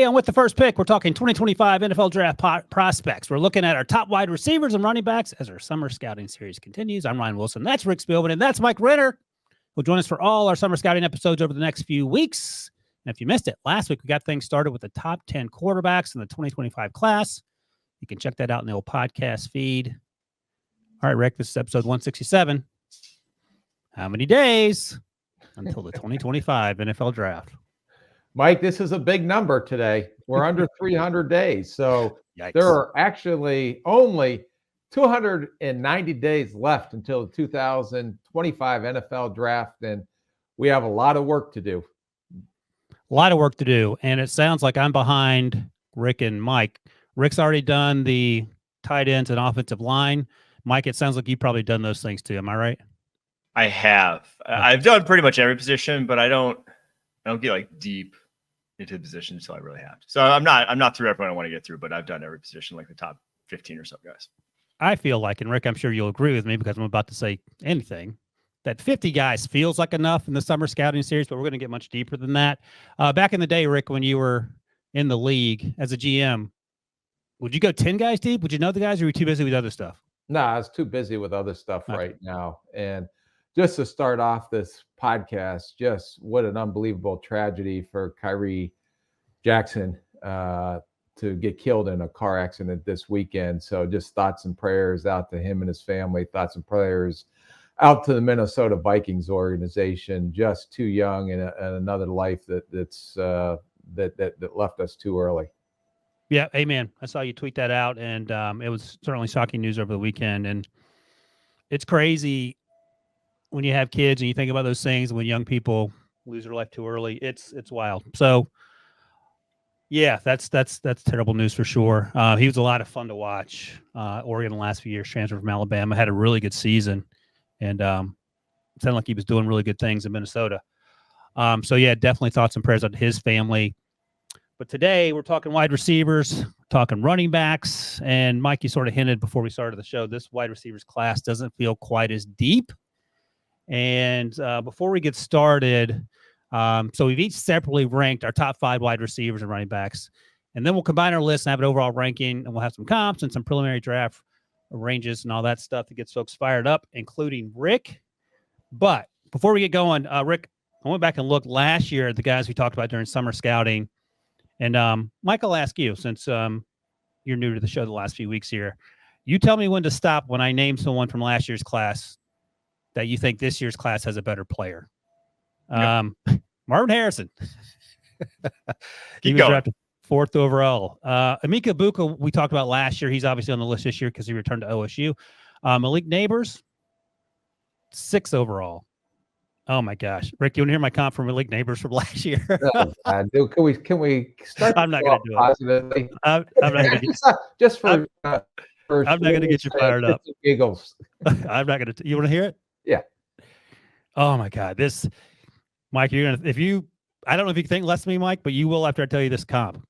Today on With the First Pick, we're talking 2025 NFL Draft prospects. We're looking at our top wide receivers and running backs as our summer scouting series continues. I'm Ryan Wilson. That's Rick Spielman, and that's Mike Renner, who'll join us for all our summer scouting episodes over the next few weeks. And if you missed it, last week we got things started with the top 10 quarterbacks in the 2025 class. You can check that out in the old podcast feed. All right, Rick, this is episode 167. How many days until the 2025 NFL Draft? Mike, this is a big number today. We're under 300 days. So Yikes. There are actually only 290 days left until the 2025 NFL Draft, and we have a lot of work to do. A lot of work to do, and it sounds like I'm behind Rick and Mike. Rick's already done the tight ends and offensive line. Mike, it sounds like you've probably done those things too. Am I right? I have. I've done pretty much every position, but I don't get like deep into the position until I really have to. So I'm not through everyone I want to get through, but I've done every position, like the top 15 or so guys. I feel like, and Rick, I'm sure you'll agree with me because I'm about to say anything, that 50 guys feels like enough in the summer scouting series, but we're going to get much deeper than that. Back in the day, Rick, when you were in the league as a GM, would you go 10 guys deep? Would you know the guys, or were you too busy with other stuff? No, I was too busy with other stuff right now. And just to start off this podcast, just what an unbelievable tragedy for Kyrie Jackson to get killed in a car accident this weekend. So just thoughts and prayers out to him and his family, thoughts and prayers out to the Minnesota Vikings organization. Just too young, and another life that left us too early. Yeah, amen. I saw you tweet that out, and it was certainly shocking news over the weekend. And it's crazy when you have kids and you think about those things, and when young people lose their life too early, it's wild. So, yeah, that's terrible news for sure. He was a lot of fun to watch. Oregon the last few years, transferred from Alabama, had a really good season, and sounded like he was doing really good things in Minnesota. So, yeah, definitely thoughts and prayers out to his family. But today we're talking wide receivers, talking running backs, and Mike, you sort of hinted before we started the show, this wide receivers class doesn't feel quite as deep. And before we get started, so we've each separately ranked our top 5 wide receivers and running backs, and then we'll combine our list and have an overall ranking, and we'll have some comps and some preliminary draft ranges and all that stuff that gets folks fired up, including Rick. But before we get going, Rick, I went back and looked last year at the guys we talked about during summer scouting. And Mike, I'll ask you, since you're new to the show the last few weeks here, you tell me when to stop when I name someone from last year's class that you think this year's class has a better player. Yep. Marvin Harrison. He was drafted 4th overall. Egbuka, we talked about last year. He's obviously on the list this year because he returned to OSU. Malik Neighbors, 6th overall. Oh my gosh, Rick! You want to hear my comp from Malik Neighbors from last year? Dude, can we start? I'm not going to do positively? I'm not going to just for. I'm not going to get you fired up. Giggles. I'm not going to. You want to hear it? Yeah. Oh my God, this, Mike. You're gonna I don't know if you think less of me, Mike, but you will after I tell you this comp.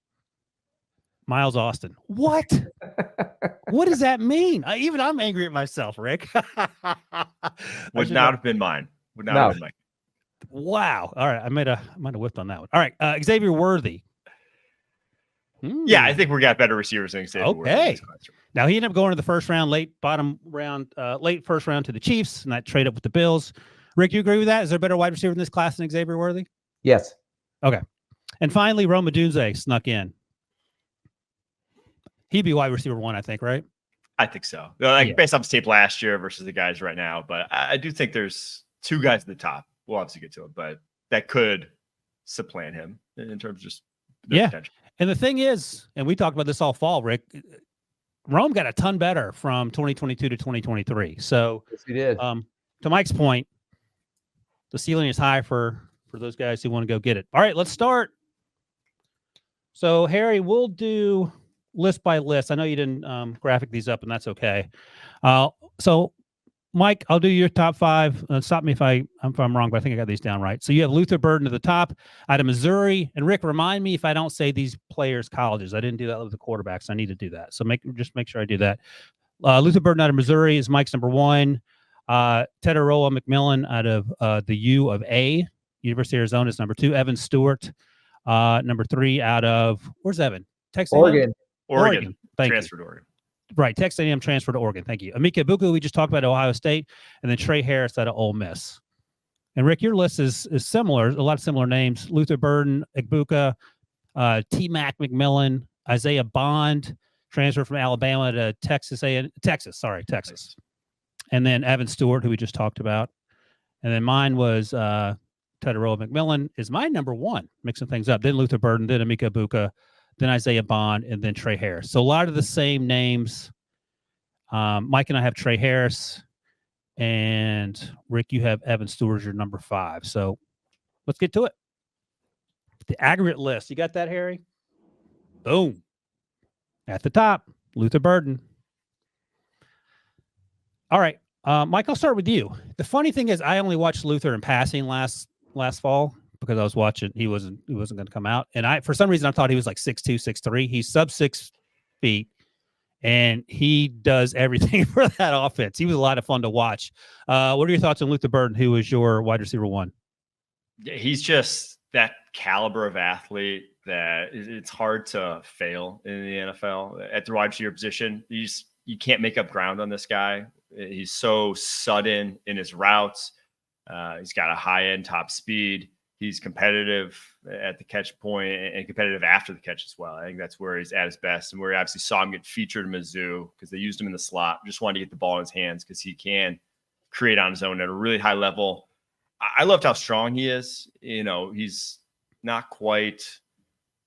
Miles Austin. What? What does that mean? Even I'm angry at myself, Rick. Would not have been mine. Wow. All right. I might have whipped on that one. All right. Xavier Worthy. Yeah, I think we got better receivers than Xavier Worthy. Okay. Now he ended up going to the first round, late first round to the Chiefs, and that trade up with the Bills. Rick, you agree with that? Is there a better wide receiver in this class than Xavier Worthy? Yes. Okay. And finally, Rome Odunze snuck in. He'd be wide receiver 1, I think, right? I think so. Based off his tape last year versus the guys right now, but I do think there's 2 guys at the top. We'll obviously get to it, but that could supplant him in terms of just potential. And the thing is, and we talked about this all fall, Rick, Rome got a ton better from 2022 to 2023. So yes, he did. To Mike's point, the ceiling is high for those guys who want to go get it. All right, let's start. So Harry, we'll do list by list. I know you didn't graphic these up, and that's okay. So Mike, I'll do your top 5. Stop me if I'm wrong, but I think I got these down right. So you have Luther Burden at the top out of Missouri. And Rick, remind me if I don't say these players' colleges. I didn't do that with the quarterbacks. I need to do that. So just make sure I do that. Luther Burden out of Missouri is Mike's number 1. Tetairoa McMillan out of the U of A, University of Arizona, is number 2. Evan Stewart Number 3 out of, where's Evan? Texas Oregon. Oregon. Thank you. Transferred to Oregon. Right. Texas A&M transferred to Oregon. Thank you. Emeka Egbuka, we just talked about Ohio State, and then Trey Harris out of Ole Miss. And Rick, your list is similar. A lot of similar names: Luther Burden, Egbuka, T-Mac McMillan, Isaiah Bond, transferred from Alabama to Texas. And then Evan Stewart, who we just talked about. And then mine was Tetairoa McMillan is my number 1, mixing things up. Then Luther Burden, then Emeka Egbuka, then Isaiah Bond, and then Trey Harris. So a lot of the same names. Mike and I have Trey Harris, and Rick, you have Evan Stewart as your number 5. So let's get to it. The aggregate list. You got that, Harry? Boom. At the top, Luther Burden. All right. Mike, I'll start with you. The funny thing is I only watched Luther in passing last fall because I was watching. He wasn't going to come out. And for some reason, I thought he was like 6'2", 6'3". He's sub 6 feet. And he does everything for that offense. He was a lot of fun to watch. What are your thoughts on Luther Burden, who is your wide receiver 1? Yeah, he's just that caliber of athlete that it's hard to fail in the NFL at the wide receiver position. You can't make up ground on this guy. He's so sudden in his routes. He's got a high-end top speed. He's competitive at the catch point and competitive after the catch as well. I think that's where he's at his best, and where we obviously saw him get featured in Mizzou because they used him in the slot. Just wanted to get the ball in his hands because he can create on his own at a really high level. I loved how strong he is. He's not quite,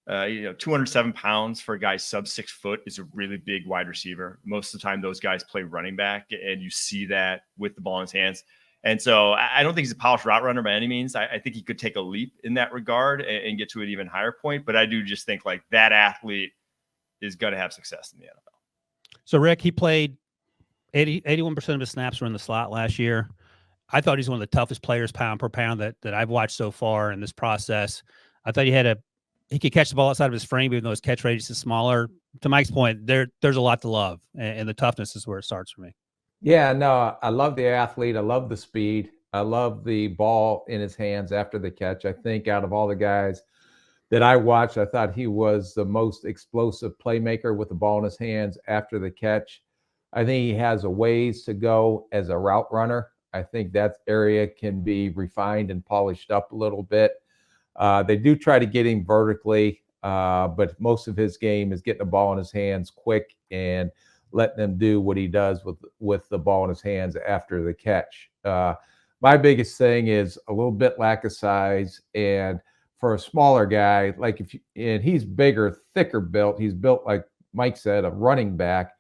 207 pounds for a guy sub 6 foot is a really big wide receiver. Most of the time, those guys play running back, and you see that with the ball in his hands. And so I don't think he's a polished route runner by any means. I think he could take a leap in that regard and get to an even higher point. But I do just think like that athlete is going to have success in the NFL. So, Rick, he played 81% of his snaps were in the slot last year. I thought he's one of the toughest players pound per pound that I've watched so far in this process. I thought he could catch the ball outside of his frame, even though his catch radius is smaller. To Mike's point, there's a lot to love, and the toughness is where it starts for me. Yeah, no, I love the athlete. I love the speed. I love the ball in his hands after the catch. I think out of all the guys that I watched, I thought he was the most explosive playmaker with the ball in his hands after the catch. I think he has a ways to go as a route runner. I think that area can be refined and polished up a little bit. They do try to get him vertically, but most of his game is getting the ball in his hands quick and letting him do what he does with the ball in his hands after the catch. My biggest thing is a little bit lack of size, and for a smaller guy, and he's bigger, thicker built. He's built, like Mike said, a running back.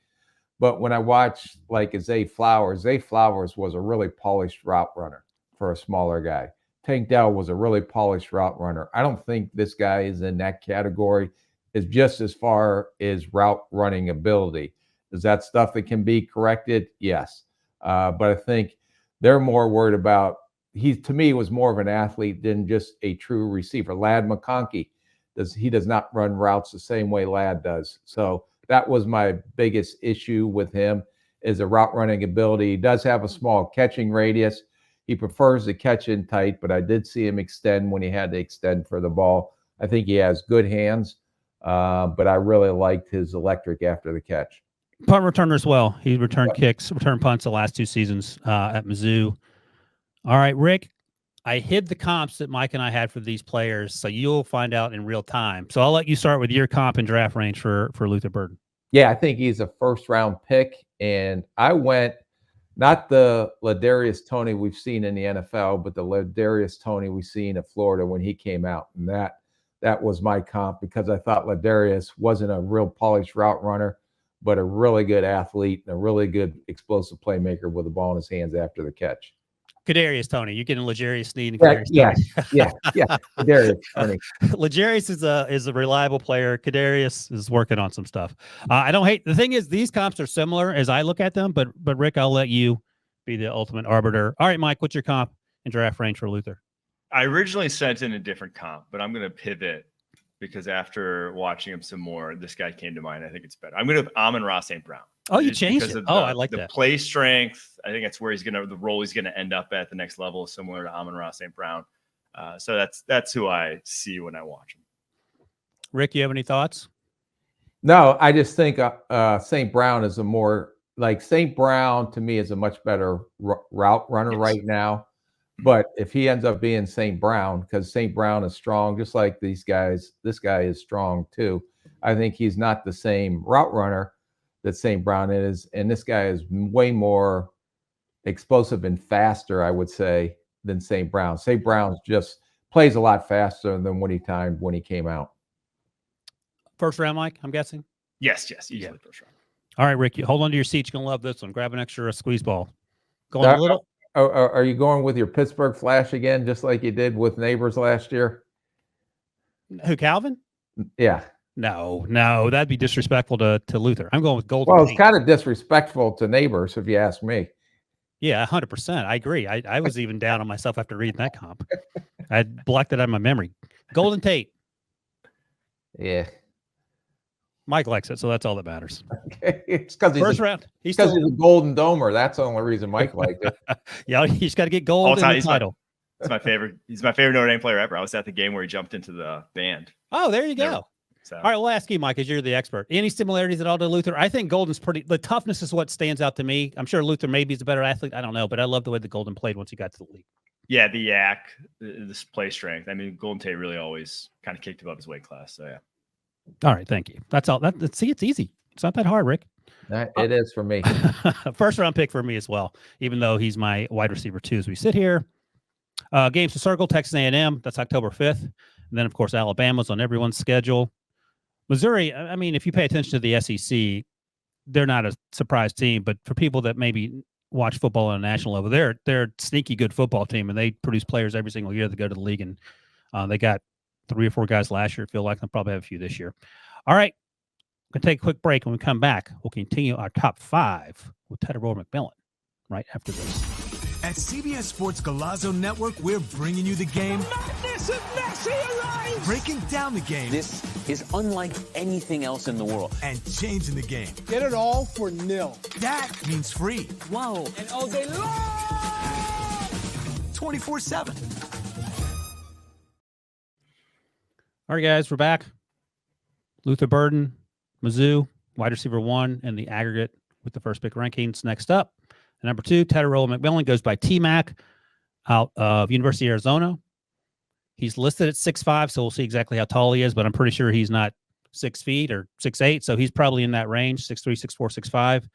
But when I watched like Zay Flowers was a really polished route runner for a smaller guy. Tank Dell was a really polished route runner. I don't think this guy is in that category. Is just as far as route running ability. Is that stuff that can be corrected? Yes. But I think they're more worried about, to me, was more of an athlete than just a true receiver. Ladd McConkey, he does not run routes the same way Ladd does. So that was my biggest issue with him, is a route running ability. He does have a small catching radius. He prefers to catch in tight, but I did see him extend when he had to extend for the ball. I think he has good hands, but I really liked his electric after the catch. Punt returner as well. He returned kicks, returned punts the last 2 seasons at Mizzou. All right, Rick, I hid the comps that Mike and I had for these players, so you'll find out in real time. So I'll let you start with your comp and draft range for Luther Burden. Yeah, I think he's a first-round pick, and I went not the Ladarius Toney we've seen in the NFL, but the Ladarius Toney we've seen at Florida when he came out, and that was my comp because I thought Ladarius wasn't a real polished route runner, but a really good athlete and a really good explosive playmaker with the ball in his hands after the catch. Kadarius Toney, you're getting L'Jarius Sneed. Yeah. Kadarius Toney. L'Jarius is a reliable player. Kadarius is working on some stuff. I don't hate. The thing is, these comps are similar as I look at them, but Rick, I'll let you be the ultimate arbiter. All right, Mike, what's your comp and draft range for Luther? I originally sent in a different comp, but I'm going to pivot because after watching him some more, this guy came to mind. I think it's better. I'm going to Amon-Ra St. Brown. Oh, you changed it. I like the that. Play strength. I think that's where the role he's going to end up at the next level, similar to Amon-Ra St. Brown. So that's who I see when I watch him. Rick, you have any thoughts? No, I just think St. Brown is St. Brown to me is a much better route runner right now. But if he ends up being St. Brown, because St. Brown is strong, just like these guys, this guy is strong too. I think he's not the same route runner that St. Brown is. And this guy is way more explosive and faster, I would say, than St. Brown. St. Brown just plays a lot faster than when he came out. First round, Mike, I'm guessing? Yes, easily first round. All right, Rick, hold on to your seat. You're going to love this one. Grab an extra squeeze ball. Going a little. Are you going with your Pittsburgh Flash again, just like you did with Neighbors last year? Who, Calvin? Yeah. No, that'd be disrespectful to Luther. I'm going with Golden. Well, it's kind of disrespectful to Neighbors, if you ask me. Yeah, 100%. I agree. I was even down on myself after reading that comp. I blocked it out of my memory. Golden Tate. Yeah. Mike likes it, so that's all that matters. Okay. It's because first round. He's a Golden Domer. That's the only reason Mike liked it. Yeah, he's got to get gold in the title. He's my favorite. He's my favorite Notre Dame player ever. I was at the game where he jumped into the band. Oh, there you go. So. All right, we'll ask you, Mike, as you're the expert. Any similarities at all to Luther? I think Golden's the toughness is what stands out to me. I'm sure Luther maybe is a better athlete. I don't know, but I love the way the Golden played once he got to the league. Yeah, the yak, the play strength. I mean, Golden Tate really always kind of kicked above his weight class. So, yeah. All right, thank you. That's all. See, it's easy. It's not that hard, Rick. It is for me. First round pick for me as well, even though he's my wide receiver too. As we sit here, games to circle, Texas A&M. That's October 5th. And then, of course, Alabama's on everyone's schedule. Missouri, I mean, if you pay attention to the SEC, they're not a surprise team. But for people that maybe watch football on a national level, they're a sneaky good football team, and they produce players every single year that go to the league. And they got 3 or 4 guys last year. Feel like they'll probably have a few this year. All right. We're going to take a quick break. When we come back, we'll continue our top 5 with Tetairoa McMillan right after this. At CBS Sports Golazo Network, we're bringing you the game. Madness of Messi arrives! Breaking down the game. This is unlike anything else in the world. And changing the game. Get it all for nil. That means free. Wow. And all day long! 24/7. All right, guys, we're back. Luther Burden, Mizzou, wide receiver 1 in the aggregate with the first pick rankings. Next up, number 2, Tetairoa McMillan goes by T-Mac out of University of Arizona. He's listed at 6'5", so we'll see exactly how tall he is, but I'm pretty sure he's not 6 feet or 6'8", so he's probably in that range, 6'3", 6'4", 6'5".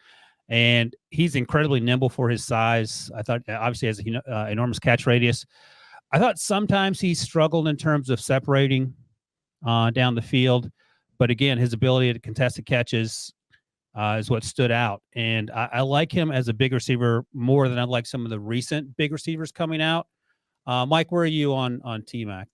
And he's incredibly nimble for his size. I thought, obviously, has an enormous catch radius. I thought sometimes he struggled in terms of separating down the field. But again, his ability to contested catches is what stood out. And I like him as a big receiver more than I like some of the recent big receivers coming out. Mike, where are you on T-Mac?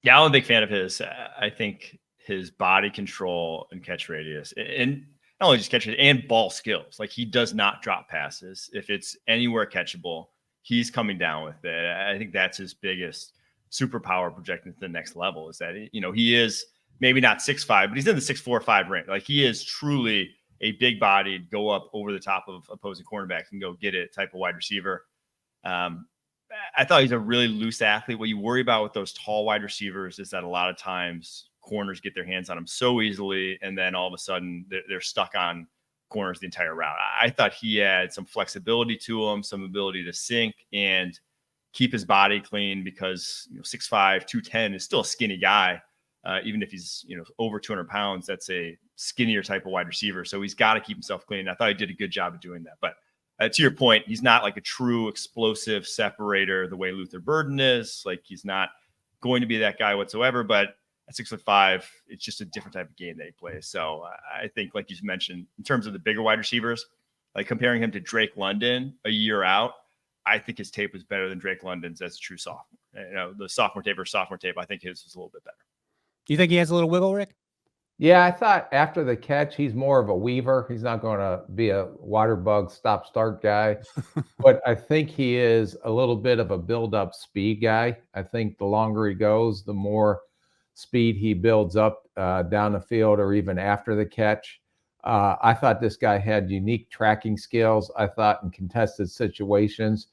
Yeah, I'm a big fan of his. I think his body control and catch radius, and not only just catch it, and ball skills. Like, he does not drop passes. If it's anywhere catchable, he's coming down with it. I think that's his biggest superpower projecting to the next level, is that, he is maybe not 6'5", but he's in the 6'4", 5 range. Like, he is truly a big bodied, go up over the top of opposing cornerbacks and go get it type of wide receiver. I thought he's a really loose athlete. What you worry about with those tall wide receivers is that a lot of times corners get their hands on him so easily, and then all of a sudden they're stuck on corners the entire route. I thought he had some flexibility to him, some ability to sink and keep his body clean, because 6'5", 210 is still a skinny guy. Even if he's, over 200 pounds, that's a skinnier type of wide receiver. So he's got to keep himself clean. I thought he did a good job of doing that. But to your point, he's not like a true explosive separator the way Luther Burden is. Like, he's not going to be that guy whatsoever. But at 6'5", it's just a different type of game that he plays. So I think, like you mentioned, in terms of the bigger wide receivers, like comparing him to Drake London a year out, I think his tape was better than Drake London's as a true sophomore. The sophomore tape versus sophomore tape, I think his was a little bit better. Do you think he has a little wiggle, Rick? Yeah, I thought after the catch, he's more of a weaver. He's not going to be a water bug stop-start guy. But I think he is a little bit of a build-up speed guy. I think the longer he goes, the more speed he builds up down the field or even after the catch. I thought this guy had unique tracking skills. I thought in contested situations,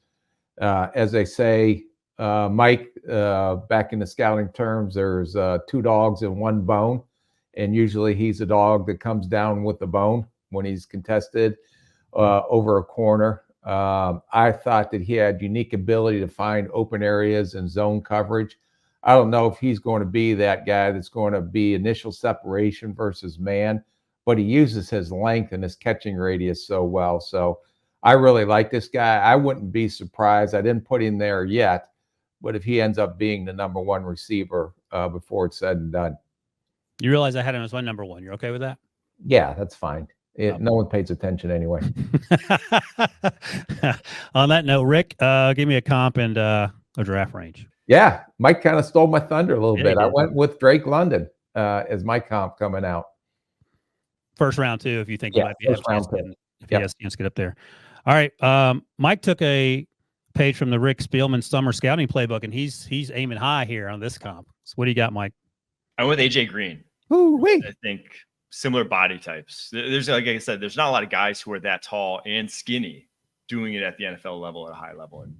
as they say, Mike, back in the scouting terms, there's 2 dogs and 1 bone. And usually he's a dog that comes down with the bone when he's contested over a corner. I thought that he had unique ability to find open areas and zone coverage. I don't know if he's going to be that guy that's going to be initial separation versus man, but he uses his length and his catching radius so well. So I really like this guy. I wouldn't be surprised. I didn't put him there yet, but if he ends up being the number 1 receiver before it's said and done. You realize I had him as my number 1. You're okay with that? Yeah, that's fine. No one pays attention anyway. On that note, Rick, give me a comp and a draft range. Yeah, Mike kind of stole my thunder a little Yeah, bit. I did. went with Drake London as my comp coming out. First round, too, if you think Yeah, he might be first round pick. if he has a chance to get up there. All right. Mike took a page from the Rick Spielman summer scouting playbook, and he's aiming high here on this comp. So what do you got, Mike? I'm with AJ Green. Ooh-wee. I think similar body types. There's, like I said, there's not a lot of guys who are that tall and skinny doing it at the NFL level at a high level. And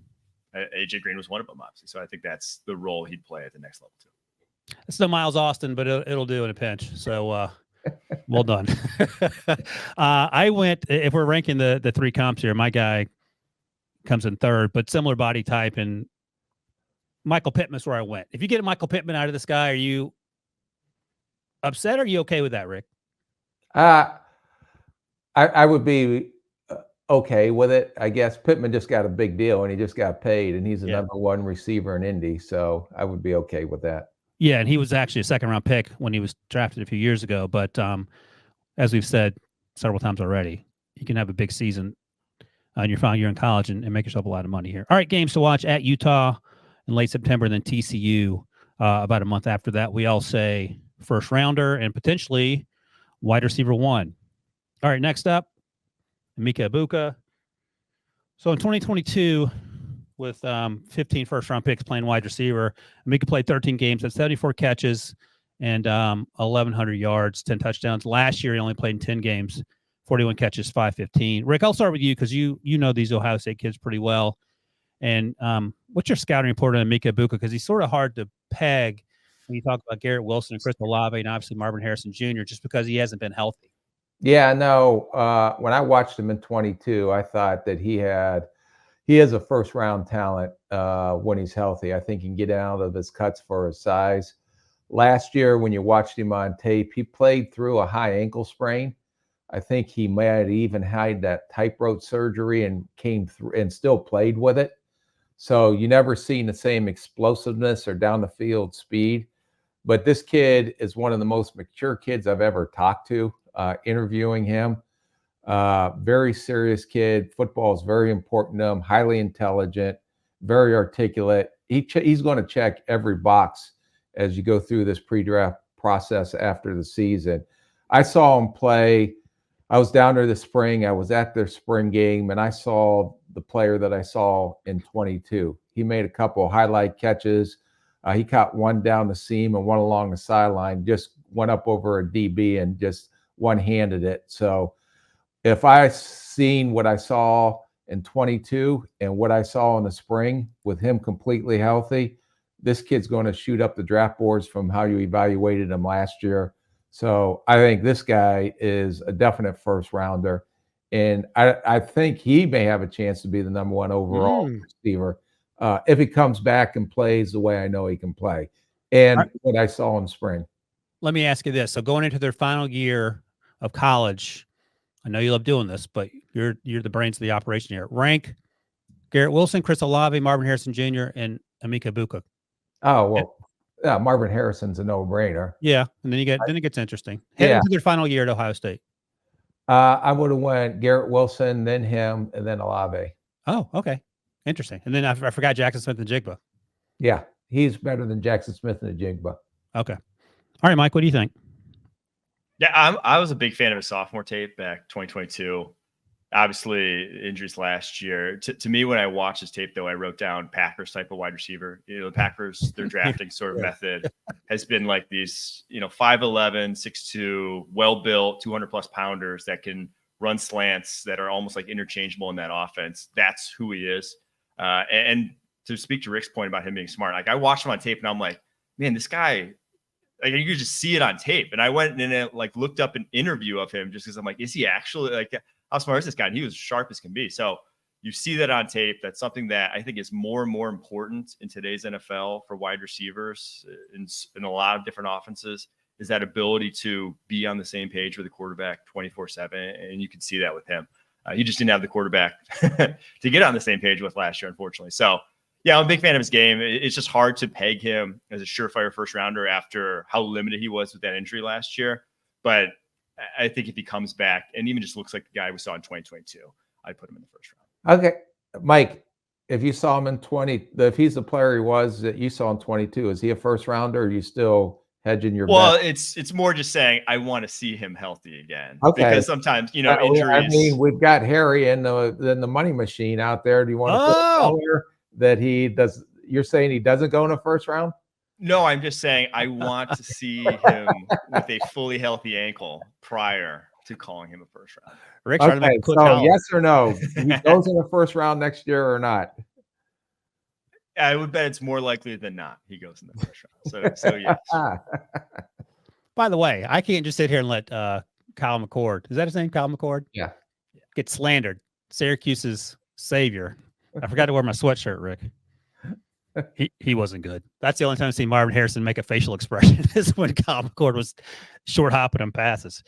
AJ Green was one of them, obviously. So I think that's the role he'd play at the next level, too. It's no Miles Austin, but it'll do in a pinch. So well done. I went, if we're ranking the 3 comps here, my guy comes in 3rd, but similar body type. And Michael Pittman's where I went. If you get Michael Pittman out of this guy, are you upset? Or are you okay with that, Rick? I would be okay with it. I guess Pittman just got a big deal and he just got paid, and he's the number 1 receiver in Indy. So I would be okay with that. Yeah, and he was actually a 2nd-round pick when he was drafted a few years ago. But as we've said several times already, you can have a big season in your final year in college and make yourself a lot of money here. All right, games to watch at Utah in late September, and then TCU about a month after that. We all say first rounder and potentially wide receiver 1. All right, next up, Emeka Egbuka. So in 2022, with 15 first-round picks playing wide receiver, Emeka played 13 games, had 74 catches and 1,100 yards, 10 touchdowns. Last year, he only played in 10 games, 41 catches, 515. Rick, I'll start with you because you know these Ohio State kids pretty well. And what's your scouting report on Emeka Egbuka? Because he's sort of hard to peg when you talk about Garrett Wilson and Chris Olave and obviously Marvin Harrison Jr., just because he hasn't been healthy. Yeah, no. When I watched him in 22, I thought that he is a first-round talent when he's healthy. I think he can get out of his cuts for his size. Last year, when you watched him on tape, he played through a high ankle sprain. I think he might have even had that tightrope surgery and came through and still played with it. So you never seen the same explosiveness or down the field speed. But this kid is one of the most mature kids I've ever talked to, interviewing him. Very serious kid. Football is very important to him, highly intelligent, very articulate. He's going to check every box as you go through this pre-draft process after the season. I saw him play. I was down there this spring. I was at their spring game, and I saw the player that I saw in 22. He made a couple of highlight catches. He caught one down the seam and one along the sideline, just went up over a DB and just one-handed it. So if I seen what I saw in 22 and what I saw in the spring with him completely healthy, this kid's going to shoot up the draft boards from how you evaluated him last year. So I think this guy is a definite first rounder. And I think he may have a chance to be the number 1 overall receiver if he comes back and plays the way I know he can play and what I saw in spring. Let me ask you this. So going into their final year of college, I know you love doing this, but you're the brains of the operation here. Rank Garrett Wilson, Chris Olave, Marvin Harrison Jr., and Emeka Egbuka. Oh, well, yeah, Marvin Harrison's a no-brainer. Yeah, and then it gets interesting. Heading to their final year at Ohio State. I would have went Garrett Wilson, then him, and then Olave. Oh, okay. Interesting. And then I forgot Jackson Smith and Jigba. Yeah, he's better than Jackson Smith and Jigba. Okay. All right, Mike, what do you think? Yeah, I was a big fan of his sophomore tape back 2022. Obviously, injuries last year. To me, when I watched his tape, though, I wrote down Packers type of wide receiver. You know, the Packers, their drafting sort of method has been like these, 5'11", 6'2", well-built, 200-plus pounders that can run slants that are almost like interchangeable in that offense. That's who he is. And to speak to Rick's point about him being smart, like I watched him on tape and I'm like, man, this guy, like you could just see it on tape. And I went and like looked up an interview of him just because I'm like, is he actually like, how smart is this guy? And he was sharp as can be. So you see that on tape. That's something that I think is more and more important in today's NFL for wide receivers in a lot of different offenses, is that ability to be on the same page with the quarterback 24/7. And you can see that with him. He just didn't have the quarterback to get on the same page with last year, unfortunately. So yeah, I'm a big fan of his game. It's just hard to peg him as a surefire first rounder after how limited he was with that injury last year. But I think if he comes back and even just looks like the guy we saw in 2022, I'd put him in the first round. Okay, Mike, if you saw him in 20, if he's the player he was that you saw in 22, is he a first rounder? Or are you still hedging your Well, bet? it's more just saying I want to see him healthy again. Okay. Because sometimes, injuries. I mean, we've got Harry and the money machine out there. Do you want to put a color that he does? You're saying he doesn't go in the first round? No, I'm just saying I want to see him with a fully healthy ankle prior to calling him a first round. Rick's trying to make so yes or no? He goes in the first round next year or not? I would bet it's more likely than not he goes in the first round. So yes. By the way, I can't just sit here and let Kyle McCord, is that his name, Kyle McCord? Yeah. Get slandered. Syracuse's savior. I forgot to wear my sweatshirt, Rick. He wasn't good. That's the only time I've seen Marvin Harrison make a facial expression is when Kyle McCord was short hopping on passes.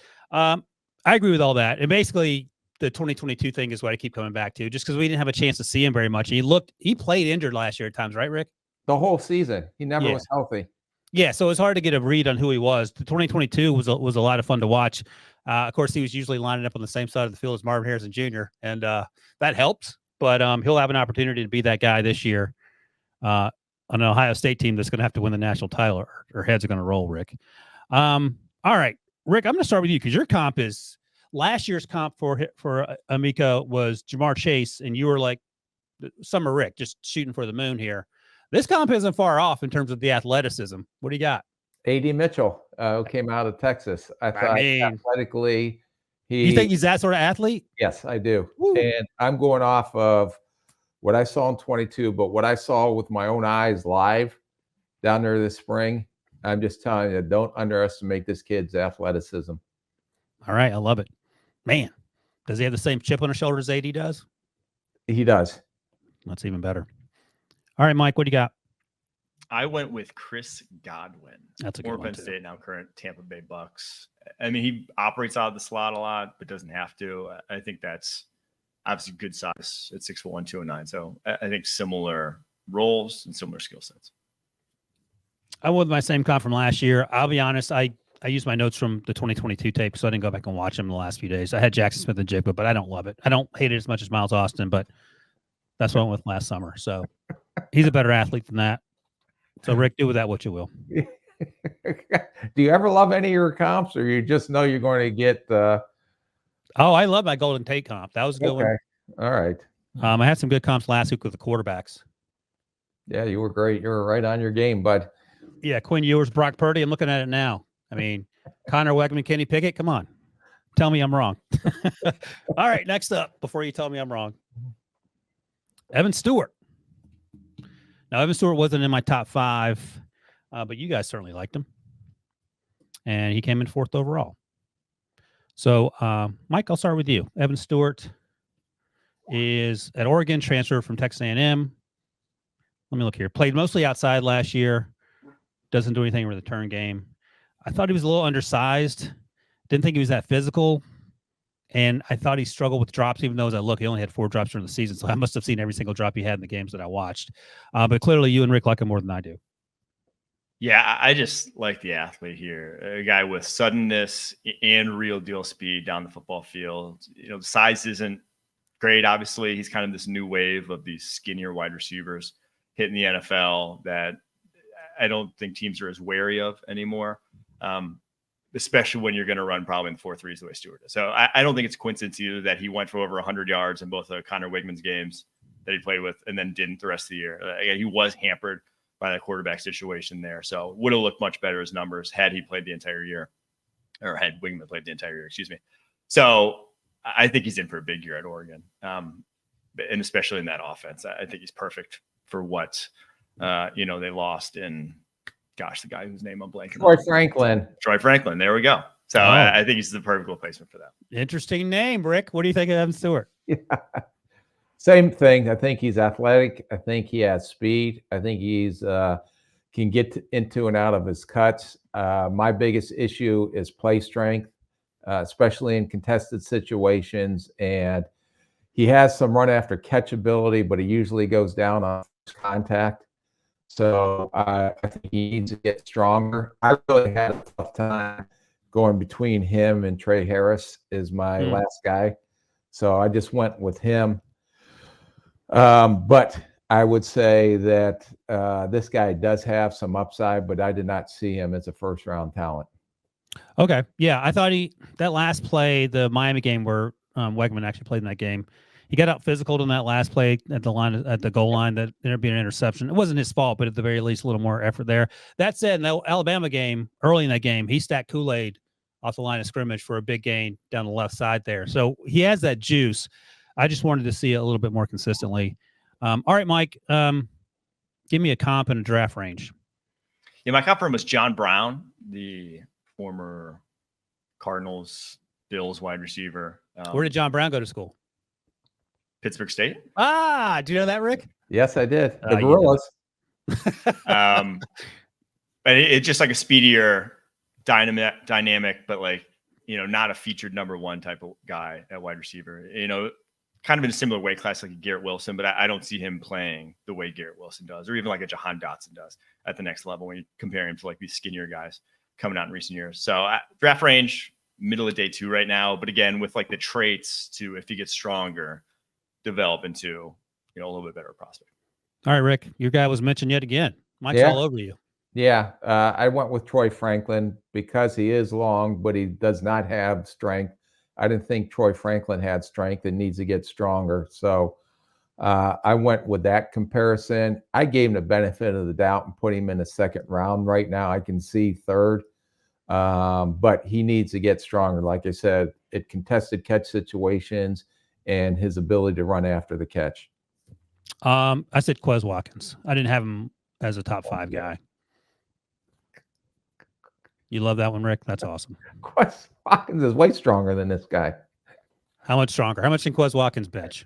I agree with all that. And basically, the 2022 thing is what I keep coming back to, just because we didn't have a chance to see him very much. He played injured last year at times, right, Rick? The whole season. He never was healthy. Yeah, so it's hard to get a read on who he was. The 2022 was a lot of fun to watch. Of course, he was usually lining up on the same side of the field as Marvin Harrison Jr., and that helps. But he'll have an opportunity to be that guy this year on an Ohio State team that's going to have to win the national title, or heads are going to roll, Rick. All right, Rick, I'm going to start with you because your comp is last year's comp for Emeka was Jamar Chase, and you were like Summer Rick, just shooting for the moon here. This comp isn't far off in terms of the athleticism. What do you got? A.D. Mitchell came out of Texas. I thought athletically, you think he's that sort of athlete? Yes, I do. Woo. And I'm going off of what I saw in 22, but what I saw with my own eyes live down there this spring. I'm just telling you, don't underestimate this kid's athleticism. All right, I love it. Man, does he have the same chip on his shoulder as AD does? He does. That's even better. All right, Mike, what do you got? I went with Chris Godwin. That's a good one, Penn too. State, now current Tampa Bay Bucks. I mean, he operates out of the slot a lot, but doesn't have to. I think that's obviously good size at 6'1", 209. So I think similar roles and similar skill sets. I went with my same comp from last year. I'll be honest, I used my notes from the 2022 tape, so I didn't go back and watch them the last few days. I had Jackson Smith and Jigba, but I don't love it. I don't hate it as much as Miles Austin, but that's what I went with last summer. So he's a better athlete than that. So, Rick, do with that what you will. Do you ever love any of your comps, or you just know you're going to get Oh, I love my Golden Tate comp. That was a good one. All right. I had some good comps last week with the quarterbacks. Yeah, you were great. You were right on your game, bud. Yeah, Quinn Ewers, Brock Purdy. I'm looking at it now. I mean, Connor Wegman, Kenny Pickett. Come on. Tell me I'm wrong. All right, next up, before you tell me I'm wrong, Evan Stewart. Now, Evan Stewart wasn't in my top 5, but you guys certainly liked him. And he came in 4th overall. So, Mike, I'll start with you. Evan Stewart is at Oregon, transferred from Texas A&M. Let me look here. Played mostly outside last year. Doesn't do anything in the return game. I thought he was a little undersized. Didn't think he was that physical. And I thought he struggled with drops, even though as I look, he only had 4 drops during the season. So I must have seen every single drop he had in the games that I watched. But clearly you and Rick like him more than I do. Yeah, I just like the athlete here. A guy with suddenness and real deal speed down the football field. The size isn't great. Obviously, he's kind of this new wave of these skinnier wide receivers hitting the NFL that I don't think teams are as wary of anymore. Especially when you're going to run probably in the 4-3s the way Stewart is. So I don't think it's a coincidence either that he went for over 100 yards in both of Connor Wigman's games that he played with and then didn't the rest of the year. He was hampered by that quarterback situation there. So would have looked much better as numbers had he played the entire year, or had Wigman played the entire year, excuse me. So I think he's in for a big year at Oregon. And especially in that offense, I think he's perfect for what, they lost in, gosh, the guy whose name I'm blanking Troy on. Troy Franklin. There we go. So I think he's the perfect replacement for that. Interesting name, Rick. What do you think of Evan Stewart? Yeah. Same thing. I think he's athletic. I think he has speed. I think he's can get into and out of his cuts. My biggest issue is play strength, especially in contested situations. And he has some run after catch ability, but he usually goes down on contact. So I think he needs to get stronger. I really had a tough time going between him and Trey Harris is my last guy. So I just went with him. But I would say that this guy does have some upside, but I did not see him as a first-round talent. Okay. Yeah, I thought that last play, the Miami game where Wegman actually played in that game, he got out physical in that last play at the goal line that ended up being an interception. It wasn't his fault, but at the very least, a little more effort there. That said, in the Alabama game, early in that game, he stacked Kool-Aid off the line of scrimmage for a big gain down the left side there. So he has that juice. I just wanted to see it a little bit more consistently. All right, Mike, give me a comp and a draft range. Yeah, my comp for him was John Brown, the former Cardinals, Bills wide receiver. Where did John Brown go to school? Pittsburgh State. Ah, do you know that, Rick? Yes, I did. The Gorillas. And it's just like a speedier, dynamic, but not a featured number one type of guy at wide receiver. Kind of in a similar weight class like Garrett Wilson, but I don't see him playing the way Garrett Wilson does, or even like a Jahan Dotson does at the next level when you compare him to like these skinnier guys coming out in recent years. So draft range, middle of day 2 right now, but again, with like the traits to, if he gets stronger, develop into, a little bit better prospect. All right, Rick, your guy was mentioned yet again. Mike's all over you. Yeah, I went with Troy Franklin because he is long, but he does not have strength. I didn't think Troy Franklin had strength and needs to get stronger. So I went with that comparison. I gave him the benefit of the doubt and put him in the second round. Right now, I can see third, but he needs to get stronger. Like I said, it contested catch situations and his ability to run after the catch. I said Quez Watkins. I didn't have him as a top 5 guy. You love that one, Rick? That's awesome. Quez Watkins is way stronger than this guy. How much stronger? How much can Quez Watkins bench?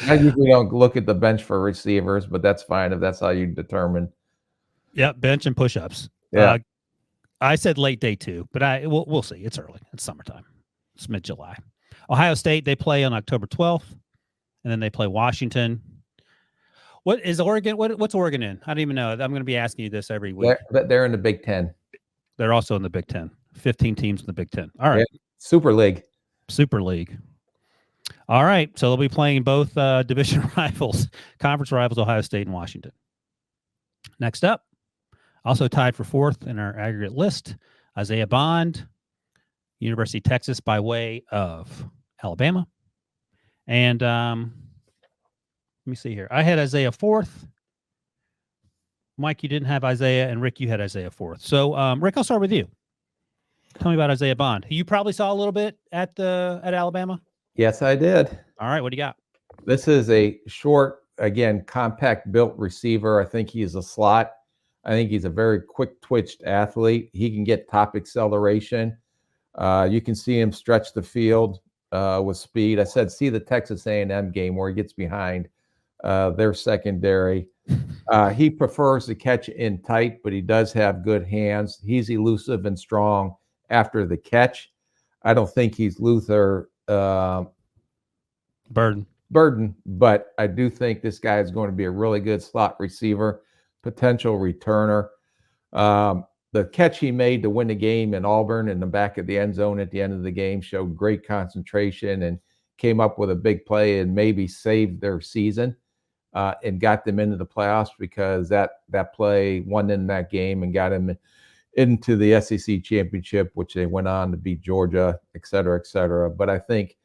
I usually don't look at the bench for receivers, but that's fine if that's how you determine. Yeah, bench and push-ups. Yeah. I said late day 2, but we'll see. It's early. It's summertime. It's mid-July. Ohio State, they play on October 12th, and then they play Washington. What is Oregon? What's Oregon in? I don't even know. I'm going to be asking you this every week. They're in the Big Ten. They're also in the Big Ten. 15 teams in the Big Ten. All right. Yeah. Super League. All right. So they'll be playing both division rivals, conference rivals, Ohio State and Washington. Next up, also tied for 4th in our aggregate list, Isaiah Bond, University of Texas by way of Alabama. And let me see here. I had Isaiah 4th. Mike, you didn't have Isaiah, and Rick, you had Isaiah 4th. So, Rick, I'll start with you. Tell me about Isaiah Bond. You probably saw a little bit at Alabama. Yes, I did. All right, what do you got? This is a short, again, compact built receiver. I think he's a slot. I think he's a very quick twitched athlete. He can get top acceleration. You can see him stretch the field with speed. I said, see the Texas A&M game where he gets behind their secondary. He prefers to catch in tight, but he does have good hands. He's elusive and strong after the catch. I don't think he's Luther Burden, but I do think this guy is going to be a really good slot receiver, potential returner. The catch he made to win the game in Auburn in the back of the end zone at the end of the game showed great concentration and came up with a big play and maybe saved their season and got them into the playoffs because that play won in that game and got them into the SEC championship, which they went on to beat Georgia, et cetera, et cetera. But I think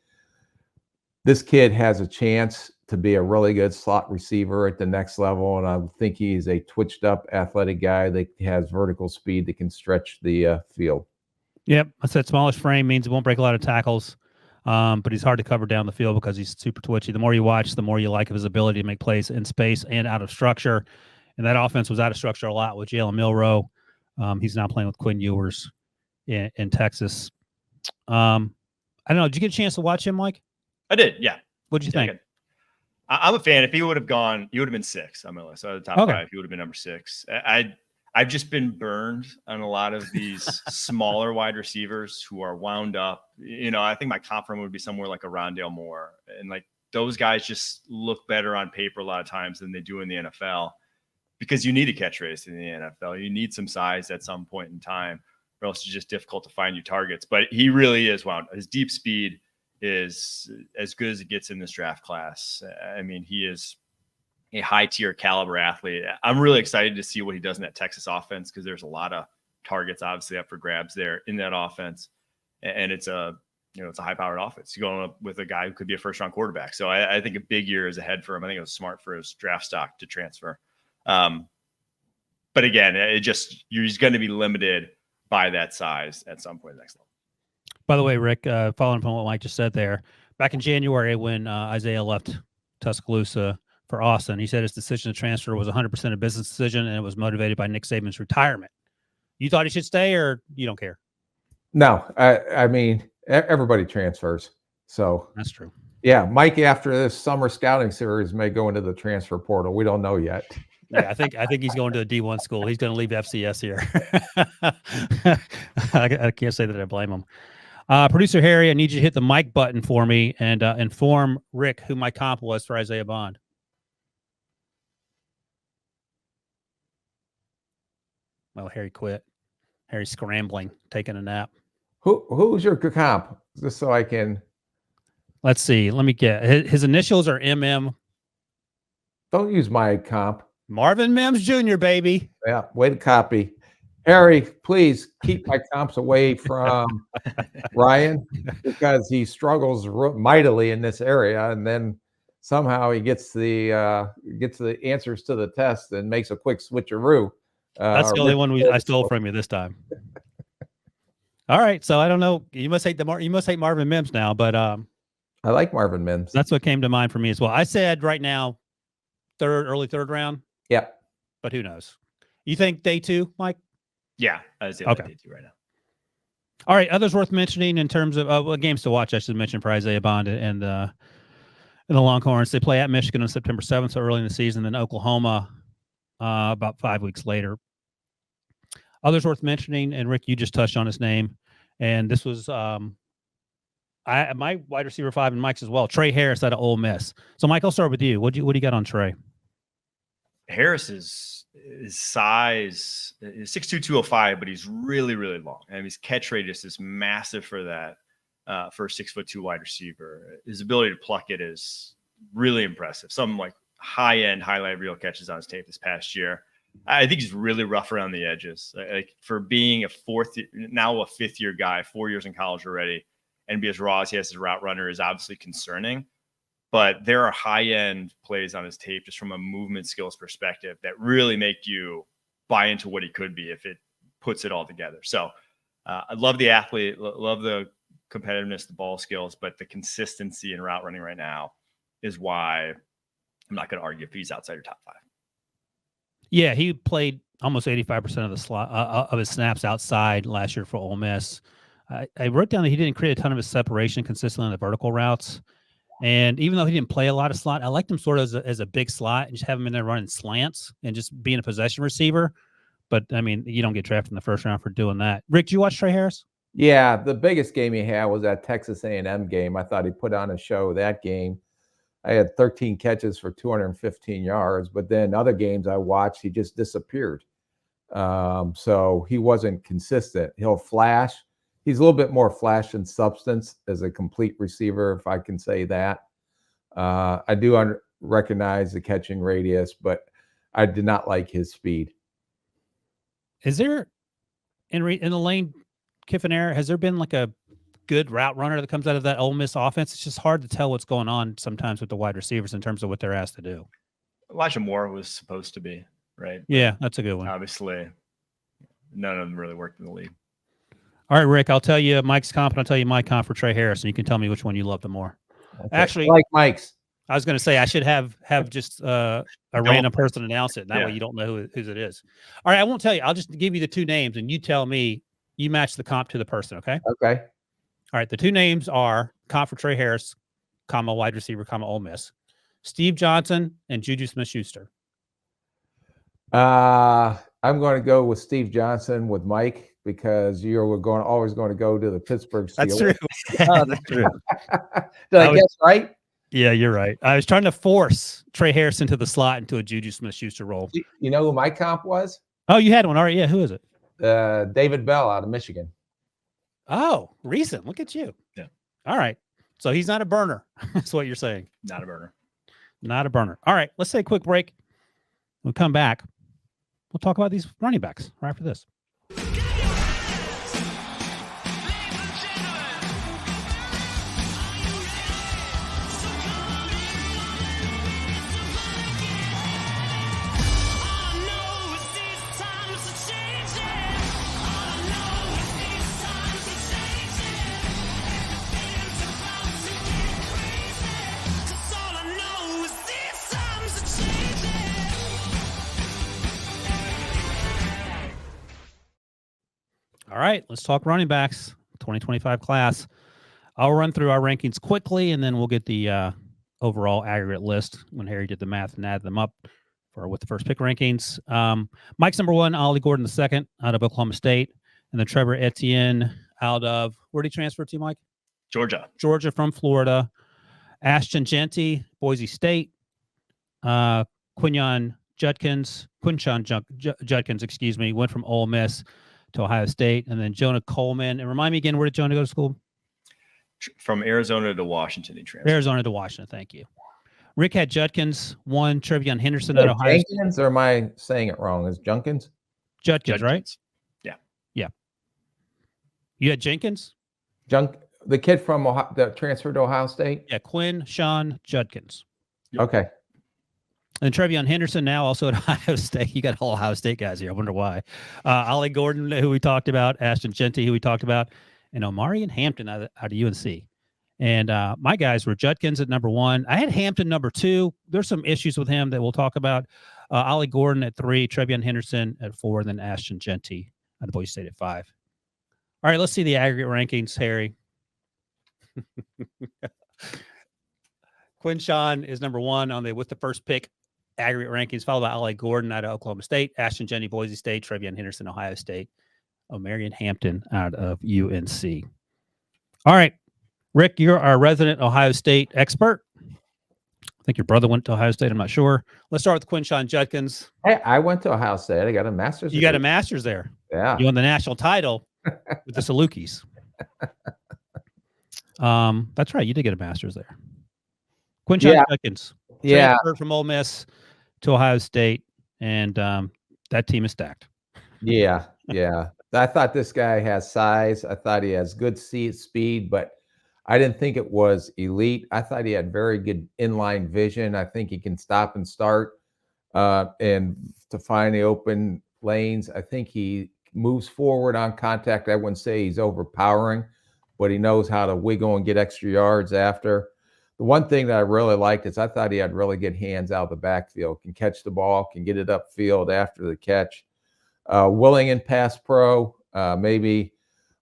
this kid has a chance to be a really good slot receiver at the next level. And I think he's a twitched up athletic guy that has vertical speed that can stretch the field. Yep. I said smallish frame means it won't break a lot of tackles. but he's hard to cover down the field because he's super twitchy. The more you watch, the more you like his ability to make plays in space and out of structure. And that offense was out of structure a lot with Jalen Milroe. He's now playing with Quinn Ewers in Texas. I don't know. Did you get a chance to watch him, Mike? I did. Yeah. What did you think? I'm a fan. If he would have gone, he would have been 6 on my list. So the top 5, he would have been number 6. I've just been burned on a lot of these smaller wide receivers who are wound up. I think my comp for him would be somewhere like a Rondale Moore. And like those guys just look better on paper a lot of times than they do in the NFL because you need a catch radius in the NFL. You need some size at some point in time or else it's just difficult to find you targets. But he really is wound. His deep speed is as good as it gets in this draft class. I mean, he is a high tier caliber athlete. I'm really excited to see what he does in that Texas offense because there's a lot of targets obviously up for grabs there in that offense. And it's a high powered offense. You're going up with a guy who could be a first round quarterback. So I think a big year is ahead for him. I think it was smart for his draft stock to transfer. But again, he's going to be limited by that size at some point next level. By the way, Rick, following up on what Mike just said there, back in January when Isaiah left Tuscaloosa for Austin, he said his decision to transfer was 100% a business decision and it was motivated by Nick Saban's retirement. You thought he should stay or you don't care? No, I mean, everybody transfers. So that's true. Yeah, Mike, after this summer scouting series, may go into the transfer portal. We don't know yet. Yeah, I think he's going to a D1 school. He's going to leave FCS here. I can't say that I blame him. Producer Harry, I need you to hit the mic button for me and inform Rick who my comp was for Isaiah Bond. Well, Harry quit. Harry's scrambling, taking a nap. Who's your comp? Just so I can. Let's see. Let me get his initials are MM. Don't use my comp. Marvin Mims Jr., baby. Yeah, way to copy. Harry, please keep my comps away from Ryan because he struggles mightily in this area, and then somehow he gets the answers to the test and makes a quick switcheroo. That's the only one I stole from you this time. All right, so I don't know. You must hate Marvin Mims now, but I like Marvin Mims. That's what came to mind for me as well. I said right now, early third round. Yeah, but who knows? You think day 2, Mike? Yeah, I say okay. Day 2 right now. All right, others worth mentioning in terms of games to watch. I should mention for Isaiah Bond and the Longhorns. They play at Michigan on September 7th, so early in the season. Then Oklahoma about 5 weeks later. Others worth mentioning, and Rick, you just touched on his name, and this was my wide receiver 5 and Mike's as well. Trey Harris out of Ole Miss. So, Mike, I'll start with you. What do you got on Trey? Harris's size is 6'2", 205, but he's really, really long. And his catch radius is massive for that, for a 6'2" wide receiver. His ability to pluck it is really impressive. Some like high-end highlight reel catches on his tape this past year. I think he's really rough around the edges. Like for being a fifth-year guy, 4 years in college already, and be as raw as he has as a route runner is obviously concerning. But there are high-end plays on his tape just from a movement skills perspective that really make you buy into what he could be if it puts it all together. So I love the athlete, love the competitiveness, the ball skills, but the consistency in route running right now is why I'm not going to argue if he's outside your top 5. Yeah, he played almost 85% of the slot of his snaps outside last year for Ole Miss. I wrote down that he didn't create a ton of his separation consistently on the vertical routes. And even though he didn't play a lot of slot, I liked him sort of as a big slot and just have him in there running slants and just being a possession receiver. But, I mean, you don't get drafted in the first round for doing that. Rick, did you watch Trey Harris? Yeah, the biggest game he had was that Texas A&M game. I thought he put on a show that game. I had 13 catches for 215 yards, but then other games I watched, he just disappeared. So he wasn't consistent. He'll flash. He's a little bit more flash than substance as a complete receiver, if I can say that. I do recognize the catching radius, but I did not like his speed. Is there, in the Lane Kiffin era, has there been like a good route runner that comes out of that Ole Miss offense? It's just hard to tell what's going on sometimes with the wide receivers in terms of what they're asked to do. Elijah Moore was supposed to be, right? Yeah, that's a good one. Obviously, none of them really worked in the league. All right, Rick, I'll tell you Mike's comp, and I'll tell you my comp for Trey Harris, and you can tell me which one you love the more. Okay. Actually, I like Mike's. I was going to say I should have just a random person announce it. And that way you don't know whose it is. All right, I won't tell you. I'll just give you the two names, and you tell me. You match the comp to the person, okay? Okay. All right, the two names are comp for Trey Harris, comma wide receiver, comma Ole Miss. Steve Johnson and Juju Smith-Schuster. I'm going to go with Steve Johnson with Mike because you're always going to go to the Pittsburgh Steelers. That's true. That's true. Did I guess right? Yeah, you're right. I was trying to force Trey Harris into the slot into a Juju Smith-Schuster role. You know who my comp was? Oh, you had one. All right. Yeah, who is it? David Bell out of Michigan. Oh, recent. Look at you. Yeah. All right. So he's not a burner. That's what you're saying. Not a burner. Not a burner. All right. Let's take a quick break. We'll come back. We'll talk about these running backs right after this. All right, let's talk running backs, 2025 class. I'll run through our rankings quickly, and then we'll get the overall aggregate list when Harry did the math and add them up with the first pick rankings. Mike's number one, Ollie Gordon the second out of Oklahoma State, and then Trevor Etienne out of, where did he transfer to, Mike? Georgia from Florida. Ashton Jeanty, Boise State. Quinshon Judkins, went from Ole Miss to Ohio State, and then Jonah Coleman. And remind me again, where did Jonah go to school? From Arizona to Washington. He transferred. Arizona to Washington. Thank you. Rick had Judkins, one TreVeyon Henderson at Ohio Jenkins, State. Or am I saying it wrong? Is Judkins? Judkins, right? Yeah. Yeah. You had Jenkins? The kid from that transferred to Ohio State? Yeah, Quinshon Judkins. Yep. Okay. And TreVeyon Henderson now also at Ohio State. You got all Ohio State guys here. I wonder why. Ollie Gordon, who we talked about, Ashton Jeanty, who we talked about, and Omari and Hampton out of UNC. And my guys were Judkins at number one. I had Hampton number two. There's some issues with him that we'll talk about. Ollie Gordon at three, TreVeyon Henderson at four, and then Ashton Jeanty out of Boise State at five. All right, let's see the aggregate rankings, Harry. Quinshon is number one with the first pick aggregate rankings, followed by Ollie Gordon out of Oklahoma State, Ashton Jeanty, Boise State, TreVeyon Henderson, Ohio State, Omari Hampton out of UNC. All right, Rick, you're our resident Ohio State expert. I think your brother went to Ohio State. I'm not sure. Let's start with Quinshon Judkins. Hey, I went to Ohio State. I got a master's. You got a master's there. Yeah. You won the national title with the Salukis. That's right. You did get a master's there. Quinshon Judkins. Yeah. Transferred from Ole Miss to Ohio State, and that team is stacked. Yeah. I thought this guy has size. I thought he has good speed, but I didn't think it was elite. I thought he had very good inline vision. I think he can stop and start and to find the open lanes. I think he moves forward on contact. I wouldn't say he's overpowering, but he knows how to wiggle and get extra yards after. The one thing that I really liked is I thought he had really good hands out of the backfield, can catch the ball, can get it upfield after the catch. Willing in pass pro, maybe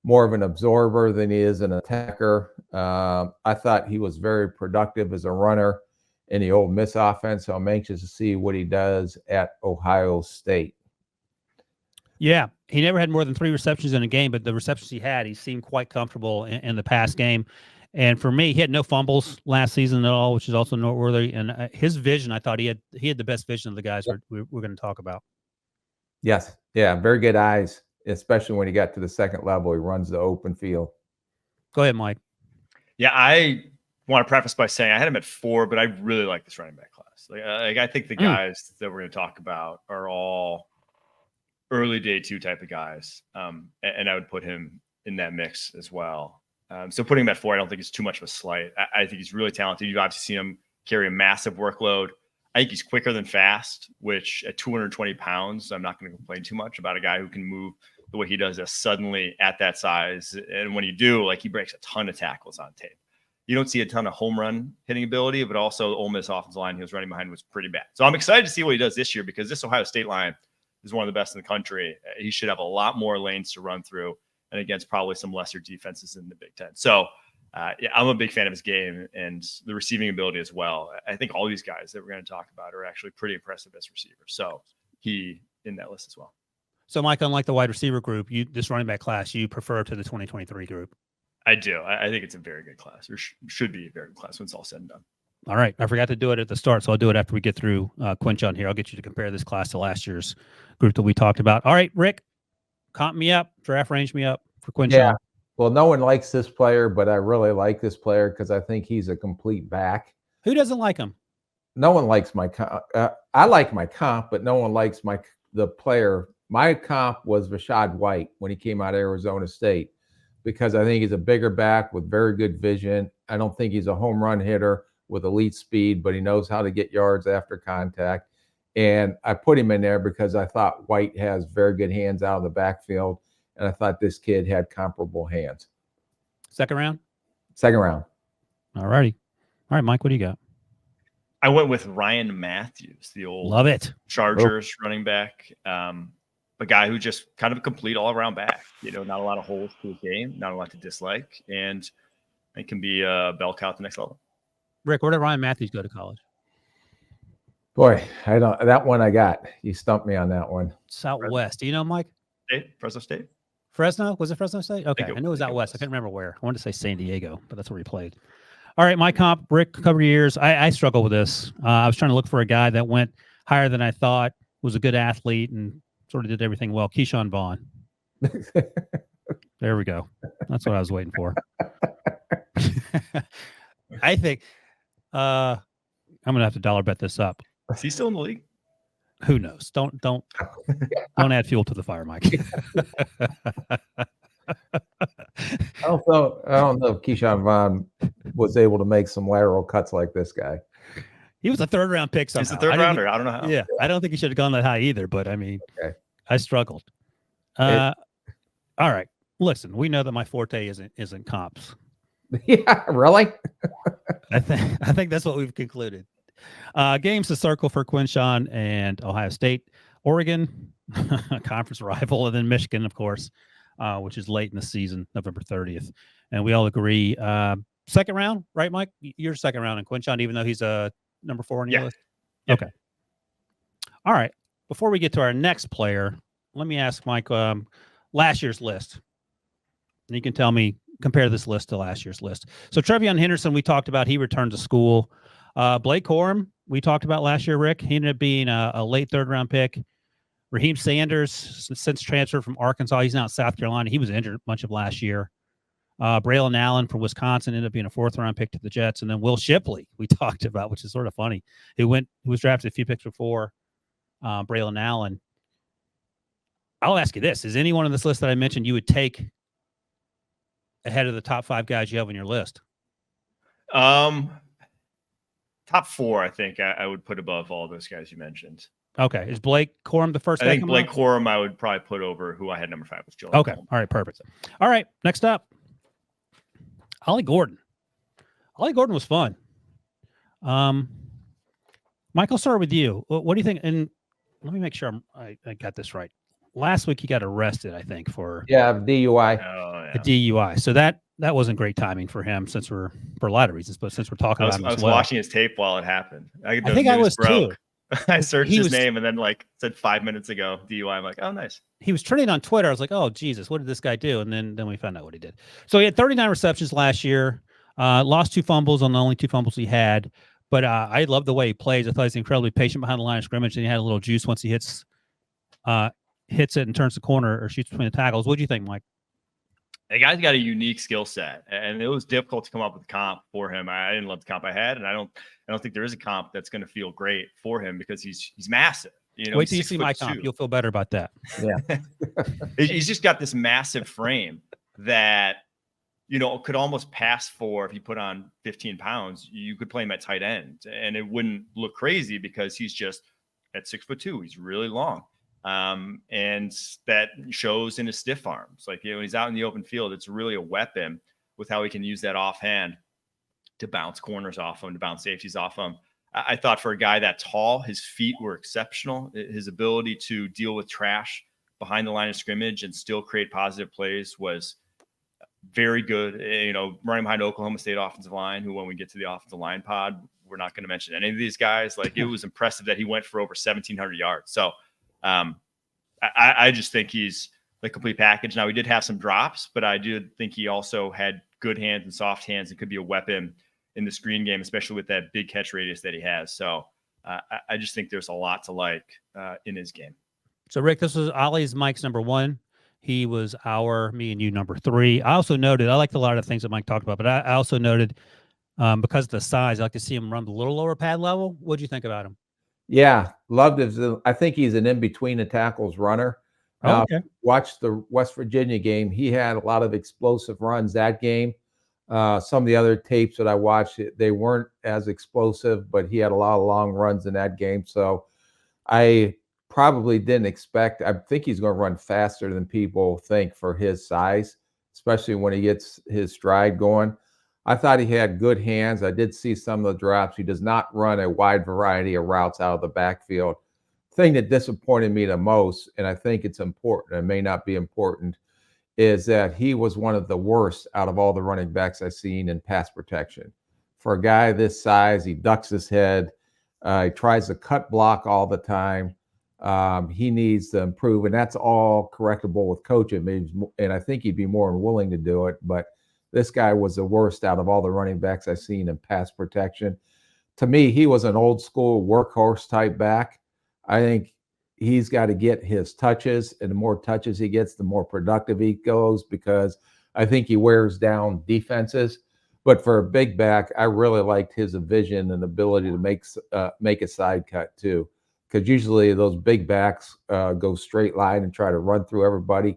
more of an absorber than he is an attacker. I thought he was very productive as a runner in the Ole Miss offense, so I'm anxious to see what he does at Ohio State. Yeah, he never had more than 3 receptions in a game, but the receptions he had, he seemed quite comfortable in the pass game. And for me, he had no fumbles last season at all, which is also noteworthy. And his vision, I thought he had the best vision of the guys we're going to talk about. Yes. Yeah. Very good eyes, especially when he got to the second level. He runs the open field. Go ahead, Mike. Yeah, I want to preface by saying I had him at 4, but I really like this running back class. Like I think the guys that we're going to talk about are all early day 2 type of guys. And I would put him in that mix as well. So putting him at 4, I don't think it's too much of a slight. I think he's really talented. You've obviously seen him carry a massive workload. I think he's quicker than fast, which at 220 pounds, I'm not going to complain too much about a guy who can move the way he does this suddenly at that size. And when you do, like, he breaks a ton of tackles on tape. You don't see a ton of home run hitting ability, but also Ole Miss offensive line he was running behind was pretty bad. So I'm excited to see what he does this year, because this Ohio State line is one of the best in the country. He should have a lot more lanes to run through, and against probably some lesser defenses in the Big Ten. So yeah, I'm a big fan of his game and the receiving ability as well. I think all these guys that we're going to talk about are actually pretty impressive as receivers. So he in that list as well. So, Mike, unlike the wide receiver group, this running back class, you prefer to the 2023 group? I do. I think it's a very good class, or should be a very good class when it's all said and done. All right. I forgot to do it at the start, so I'll do it after we get through Quinshon here. I'll get you to compare this class to last year's group that we talked about. All right, Rick, comp me up, draft range me up for Quinshon. Yeah. Well, no one likes this player, but I really like this player because I think he's a complete back. Who doesn't like him? No one likes my comp. I like my comp, but no one likes the player. My comp was Rashad White when he came out of Arizona State, because I think he's a bigger back with very good vision. I don't think he's a home run hitter with elite speed, but he knows how to get yards after contact. And I put him in there because I thought White has very good hands out of the backfield, and I thought this kid had comparable hands. Second round? Second round. All righty. All right, Mike, what do you got? I went with Ryan Matthews, the old Love it Chargers running back. A guy who just kind of a complete all-around back. Not a lot of holes to his game, not a lot to dislike, and it can be a bell cow at the next level. Rick, where did Ryan Matthews go to college? Boy, I don't. That one I got. You stumped me on that one. Southwest. Do you know, Mike? Fresno State. Fresno? Was it Fresno State? Okay, I knew it was out west. I couldn't remember where. I wanted to say San Diego, but that's where he played. All right, my comp, Rick, cover your ears. I struggle with this. I was trying to look for a guy that went higher than I thought, was a good athlete, and sort of did everything well. Quinshon Vaughn. There we go. That's what I was waiting for. I think I'm gonna have to dollar bet this up. Is he still in the league? Who knows? Don't add fuel to the fire, Mike. I don't know if Quinshon Vaughn was able to make some lateral cuts like this guy. He was a third round pick. Somehow. He's a third rounder. I don't know how. Yeah, I don't think he should have gone that high either. But I mean, okay. I struggled. All right, listen. We know that my forte isn't comps. Yeah, really. I think that's what we've concluded. Games to circle for Quinshon and Ohio State, Oregon, conference rival, and then Michigan, of course, which is late in the season, November 30th. And we all agree, second round, right, Mike? You're second round in Quinshon, even though he's a number 4 on your list? Yeah. Okay. All right. Before we get to our next player, let me ask Mike, last year's list. And you can tell me, compare this list to last year's list. So TreVeyon Henderson, we talked about, he returned to school. Blake Corum, we talked about last year, Rick. He ended up being a late third-round pick. Raheem Sanders, since transferred from Arkansas, he's now at South Carolina. He was injured much of last year. Braylon Allen from Wisconsin ended up being a fourth-round pick to the Jets. And then Will Shipley, we talked about, which is sort of funny. He was drafted a few picks before Braylon Allen. I'll ask you this. Is anyone on this list that I mentioned you would take ahead of the top 5 guys you have on your list? Top 4, I think I would put above all those guys you mentioned. Okay. Is Blake Corum the first? I think Blake Corum I would probably put over who I had number 5 was Joe. Okay. All right. Perfect. All right. Next up, Ollie Gordon. Ollie Gordon was fun. Mike, I'll start with you. What do you think? And let me make sure I got this right. Last week he got arrested, I think, for DUI. A DUI. So that wasn't great timing for him, since for a lot of reasons. But since we're talking about him, I was watching his tape while it happened. I think I was too. I searched his name and then said 5 minutes ago DUI. I'm like, oh, nice. He was trending on Twitter. I was like, oh Jesus, what did this guy do? And then we found out what he did. So he had 39 receptions last year. Lost 2 fumbles on the only 2 fumbles he had. But I love the way he plays. I thought he's incredibly patient behind the line of scrimmage, and he had a little juice once he hits it and turns the corner or shoots between the tackles. What do you think, Mike? The guy's got a unique skill set, and it was difficult to come up with a comp for him. I didn't love the comp I had, and I don't think there is a comp that's going to feel great for him because he's massive. Wait till you see my comp. You'll feel better about that. Yeah. He's just got this massive frame that, could almost pass for, if you put on 15 pounds, you could play him at tight end and it wouldn't look crazy because he's just at 6'2". He's really long. And that shows in his stiff arms. Like, when he's out in the open field, it's really a weapon with how he can use that offhand to bounce corners off him, to bounce safeties off him. I thought for a guy that tall, his feet were exceptional. His ability to deal with trash behind the line of scrimmage and still create positive plays was very good. Running behind Oklahoma State offensive line, who, when we get to the offensive line pod, we're not going to mention any of these guys. Like, it was impressive that he went for over 1,700 yards. So I just think he's the complete package. Now, he did have some drops, but I did think he also had good hands and soft hands and could be a weapon in the screen game, especially with that big catch radius that he has. So I just think there's a lot to like in his game. So, Rick, this was Ollie's Mike's number 1. He was me and you number 3. I also noted, I liked a lot of the things that Mike talked about, but I also noted because of the size, I like to see him run a little lower pad level. What'd you think about him? Yeah, loved it. I think he's an in-between the tackles runner. Okay. Watched the West Virginia game. He had a lot of explosive runs that game. Some of the other tapes that I watched, they weren't as explosive, but he had a lot of long runs in that game. So I probably didn't expect. I think he's going to run faster than people think for his size, especially when he gets his stride going. I thought he had good hands. I did see some of the drops. He does not run a wide variety of routes out of the backfield. Thing that disappointed me the most, and I think it's important, it may not be important, is that he was one of the worst out of all the running backs I've seen in pass protection. For a guy this size, he ducks his head. He tries to cut block all the time. He needs to improve, and that's all correctable with coaching. And I think he'd be more than willing to do it, but this guy was the worst out of all the running backs I've seen in pass protection. To me, he was an old school workhorse type back. I think he's got to get his touches, and the more touches he gets, the more productive he goes, because I think he wears down defenses. But for a big back, I really liked his vision and ability to make a side cut too, because usually those big backs go straight line and try to run through everybody.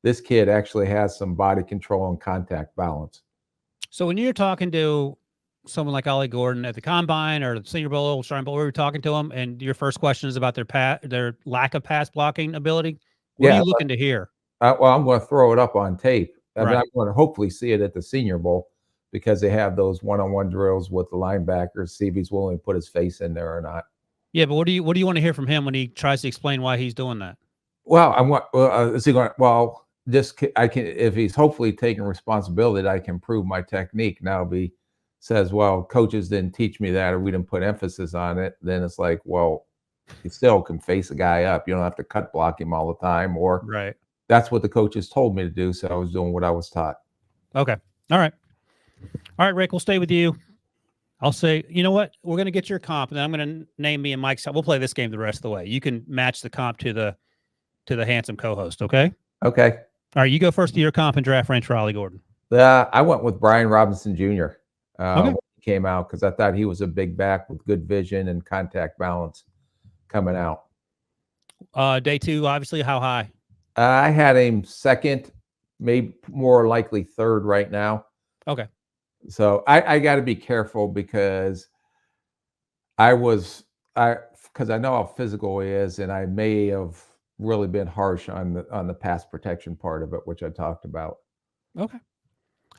This kid actually has some body control and contact balance. So when you're talking to someone like Ollie Gordon at the Combine or the Senior Bowl, Shrine Bowl, we were talking to him, and your first question is about their lack of pass blocking ability. What are you looking to hear? Well, I'm going to throw it up on tape. Right. I'm going to hopefully see it at the Senior Bowl, because they have those one-on-one drills with the linebackers, see if he's willing to put his face in there or not. Yeah, but what do you want to hear from him when he tries to explain why he's doing that? Well, is he going? Well, I can, if he's hopefully taking responsibility, that I can improve my technique. Now, if he says, "Well, coaches didn't teach me that, or we didn't put emphasis on it," then it's like, well, you still can face a guy up. You don't have to cut block him all the time, or right. That's what the coaches told me to do, so I was doing what I was taught. Okay. All right, Rick, we'll stay with you. I'll say, you know what? We're going to get your comp, and then I'm going to name me and Mike's. We'll play this game the rest of the way. You can match the comp to the handsome co-host, okay? Okay. All right, you go first to your comp and draft range for Ollie Gordon. I went with Brian Robinson Jr. Okay. When he came out, because I thought he was a big back with good vision and contact balance coming out. Day 2, obviously, how high? I had him second, maybe more likely third right now. Okay. So I got to be careful, because because I know how physical he is, and I may have really been harsh on the pass protection part of it, which I talked about. Okay.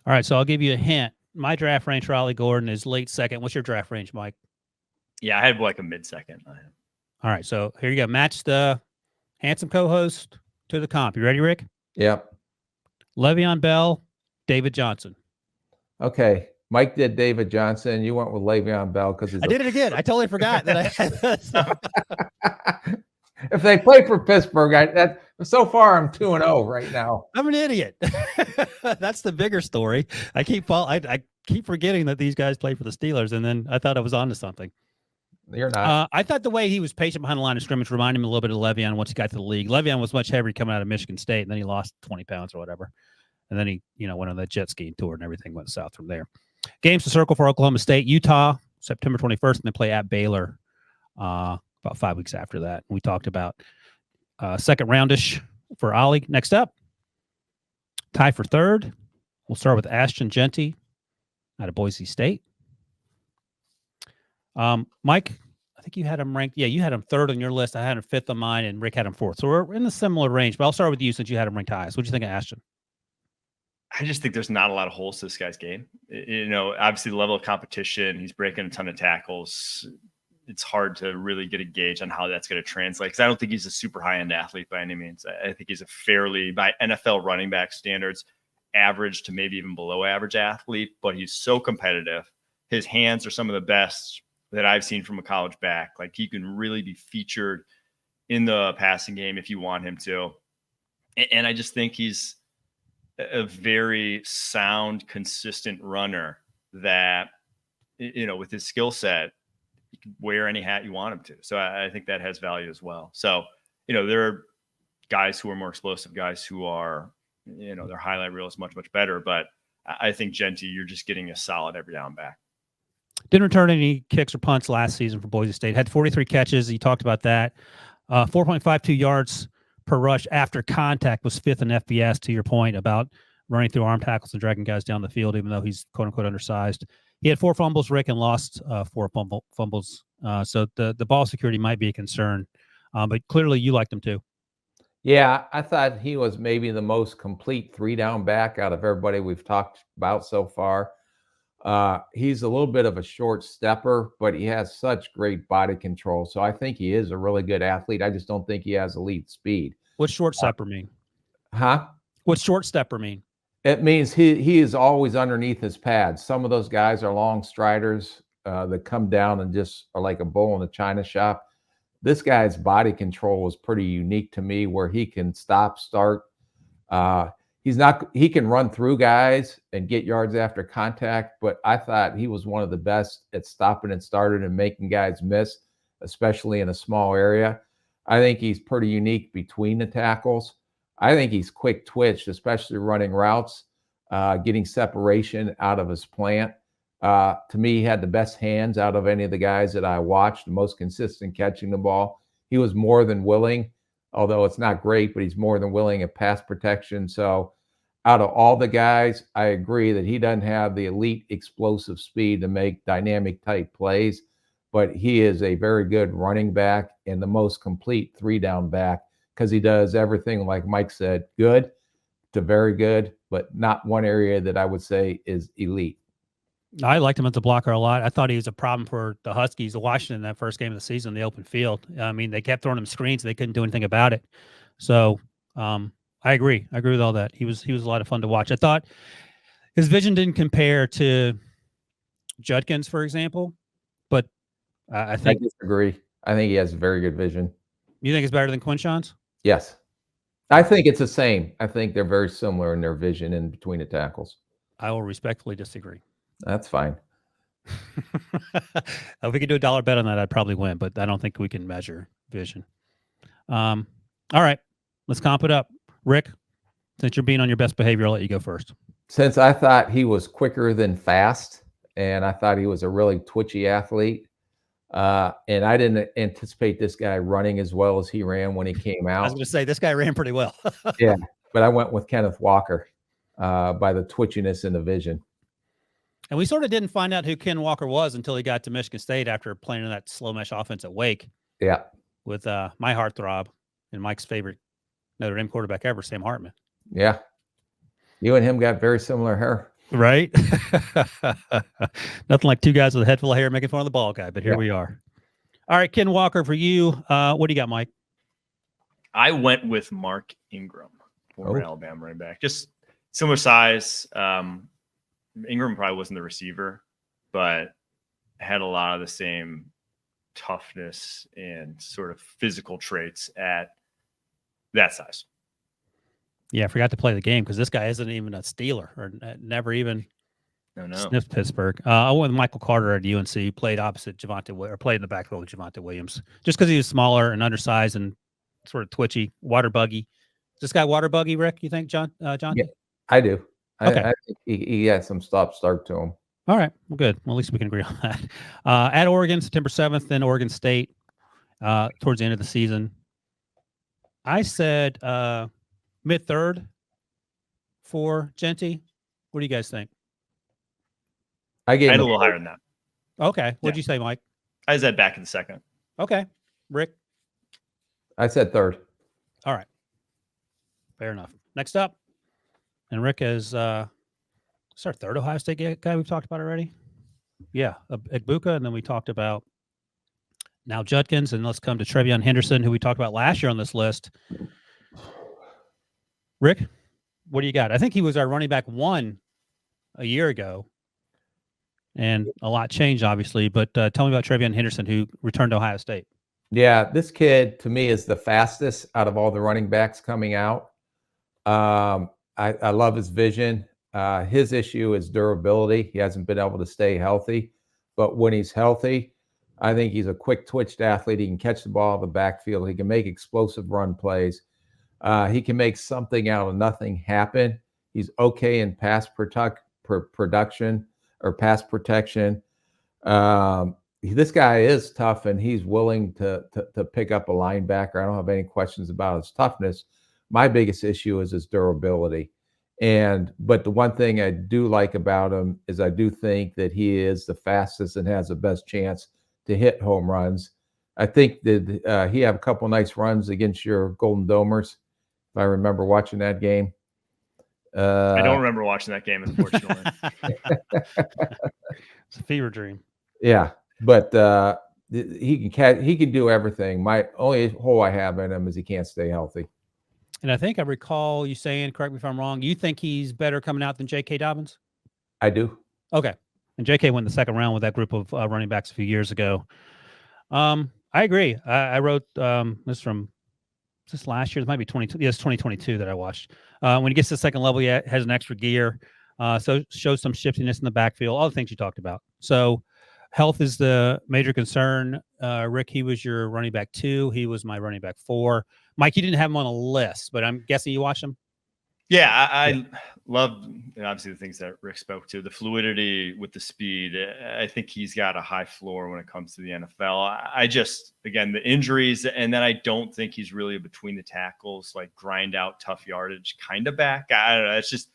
All right, so I'll give you a hint. My draft range for Ollie Gordon is late second. What's your draft range, Mike? Yeah, I had like a mid-second. All right, so here you go. Match the handsome co-host to the comp. You ready, Rick? Yep. Le'Veon Bell, David Johnson. Okay. Mike did David Johnson. You went with Le'Veon Bell because I did it again. I totally forgot that I had that. If they play for Pittsburgh, so far I'm 2-0 right now. I'm an idiot. That's the bigger story. I keep forgetting that these guys play for the Steelers, and then I thought I was onto something. You're not. I thought the way he was patient behind the line of scrimmage reminded me a little bit of Le'Veon once he got to the league. Le'Veon was much heavier coming out of Michigan State, and then he lost 20 pounds or whatever. And then he, went on that jet skiing tour, and everything went south from there. Games to circle for Oklahoma State, Utah, September 21st, and then play at Baylor about 5 weeks after that. We talked about second roundish for Ollie. Next up, tie for third. We'll start with Ashton Jeanty out of Boise State. Mike, I think you had him ranked. Yeah, you had him third on your list. I had him fifth on mine, and Rick had him fourth. So we're in a similar range. But I'll start with you since you had him ranked highest. What do you think of Ashton? I just think there's not a lot of holes to this guy's game. Obviously the level of competition, he's breaking a ton of tackles. It's hard to really get a gauge on how that's going to translate because I don't think he's a super high-end athlete by any means. I think he's a fairly, by NFL running back standards, average to maybe even below average athlete, but he's so competitive. His hands are some of the best that I've seen from a college back. Like he can really be featured in the passing game if you want him to. And I just think he's a very sound, consistent runner that, with his skill set, you can wear any hat you want him to. So I think that has value as well. So, there are guys who are more explosive, guys who are, their highlight reel is much, much better. But I think Jeanty, you're just getting a solid every down back. Didn't return any kicks or punts last season for Boise State. Had 43 catches. You talked about that. 4.52 yards per rush after contact, was fifth in FBS, to your point about running through arm tackles and dragging guys down the field, even though he's quote-unquote undersized. He had 4 fumbles, Rick, and lost 4 fumbles. So the ball security might be a concern. But clearly you liked him too. Yeah, I thought he was maybe the most complete 3-down back out of everybody we've talked about so far. He's a little bit of a short stepper, but he has such great body control. So I think he is a really good athlete. I just don't think he has elite speed. What's short stepper mean? What's short stepper mean? It means he is always underneath his pads. Some of those guys are long striders that come down and just are like a bull in a china shop. This guy's body control is pretty unique to me, where he can stop, start. He can run through guys and get yards after contact, but I thought he was one of the best at stopping and starting and making guys miss, especially in a small area. I think he's pretty unique between the tackles. I think he's quick twitched, especially running routes, getting separation out of his plant. To me, he had the best hands out of any of the guys that I watched, the most consistent catching the ball. He was more than willing, although it's not great, but he's more than willing at pass protection. So out of all the guys, I agree that he doesn't have the elite explosive speed to make dynamic type plays, but he is a very good running back and the most complete 3-down back because he does everything, like Mike said, good to very good, but not one area that I would say is elite. I liked him as a blocker a lot. I thought he was a problem for the Huskies of Washington that first game of the season in the open field. I mean, they kept throwing him screens. They couldn't do anything about it. So I agree. I agree with all that. He was a lot of fun to watch. I thought his vision didn't compare to Judkins, for example, but I disagree. I think he has very good vision. You think it's better than Quinshon's? Yes. I think it's the same. I think they're very similar in their vision in between the tackles. I will respectfully disagree. That's fine. If we could do a dollar bet on that, I'd probably win, but I don't think we can measure vision. All right, let's comp it up. Rick, since you're being on your best behavior, I'll let you go first. Since I thought he was quicker than fast, and I thought he was a really twitchy athlete, and I didn't anticipate this guy running as well as he ran when he came out. I was going to say, this guy ran pretty well. Yeah, but I went with Kenneth Walker by the twitchiness and the vision. And we sort of didn't find out who Ken Walker was until he got to Michigan State after playing in that slow mesh offense at Wake. Yeah. With my heartthrob and Mike's favorite Notre Dame quarterback ever, Sam Hartman. Yeah. You and him got very similar hair. Right? Nothing like two guys with a head full of hair making fun of the ball guy, but here we are. All right, Ken Walker, for you, what do you got, Mike? I went with Mark Ingram, former Alabama running back. Just similar size. Ingram probably wasn't the receiver, but had a lot of the same toughness and sort of physical traits at that size. Yeah, I forgot to play the game because this guy isn't even a Steeler or never even sniffed Pittsburgh. I went with Michael Carter at UNC. He played opposite played in the backfield with Javonte Williams, just because he was smaller and undersized and sort of twitchy, water buggy. Is this guy water buggy, Rick? You think, John? Yeah, I do. Okay. I think he had some stop-start to him. All right. Well, good. Well, at least we can agree on that. At Oregon, September 7th, then Oregon State towards the end of the season. I said mid-third for Jeanty. What do you guys think? I had a little higher than that. Okay. What'd you say, Mike? I said back in the second. Okay. Rick? I said third. All right. Fair enough. Next up, and Rick is it's our third Ohio State guy we've talked about already. Yeah, Egbuka, and then we talked about now Judkins, and let's come to TreVeyon Henderson, who we talked about last year on this list. Rick, what do you got? I think he was our running back 1 a year ago, and a lot changed, obviously. But tell me about TreVeyon Henderson, who returned to Ohio State. Yeah, this kid to me is the fastest out of all the running backs coming out. I love his vision. His issue is durability. He hasn't been able to stay healthy, but when he's healthy, I think he's a quick twitched athlete. He can catch the ball in the backfield. He can make explosive run plays. He can make something out of nothing happen. He's okay in pass production or pass protection. This guy is tough, and he's willing to pick up a linebacker. I don't have any questions about his toughness. My biggest issue is his durability. But the one thing I do like about him is I do think that he is the fastest and has the best chance to hit home runs. I think that he had a couple nice runs against your Golden Domers, if I remember watching that game. I don't remember watching that game, unfortunately. It's a fever dream. Yeah, but he can do everything. My only hole I have in him is he can't stay healthy. And I think I recall you saying, correct me if I'm wrong, you think he's better coming out than J.K. Dobbins? I do. Okay. And J.K. went in the second round with that group of running backs a few years ago. I agree. I wrote this from just last year. It might be 22. Yes, 2022 that I watched. When he gets to the second level, he has an extra gear. So shows some shiftiness in the backfield, all the things you talked about. So health is the major concern. Rick, he was your running back 2. He was my running back 4. Mike, you didn't have him on a list, but I'm guessing you watched him. Yeah, I love, obviously, the things that Rick spoke to, the fluidity with the speed. I think he's got a high floor when it comes to the NFL. I just, again, the injuries, and then I don't think he's really a between the tackles, like grind out tough yardage kind of back. I don't know. It's just,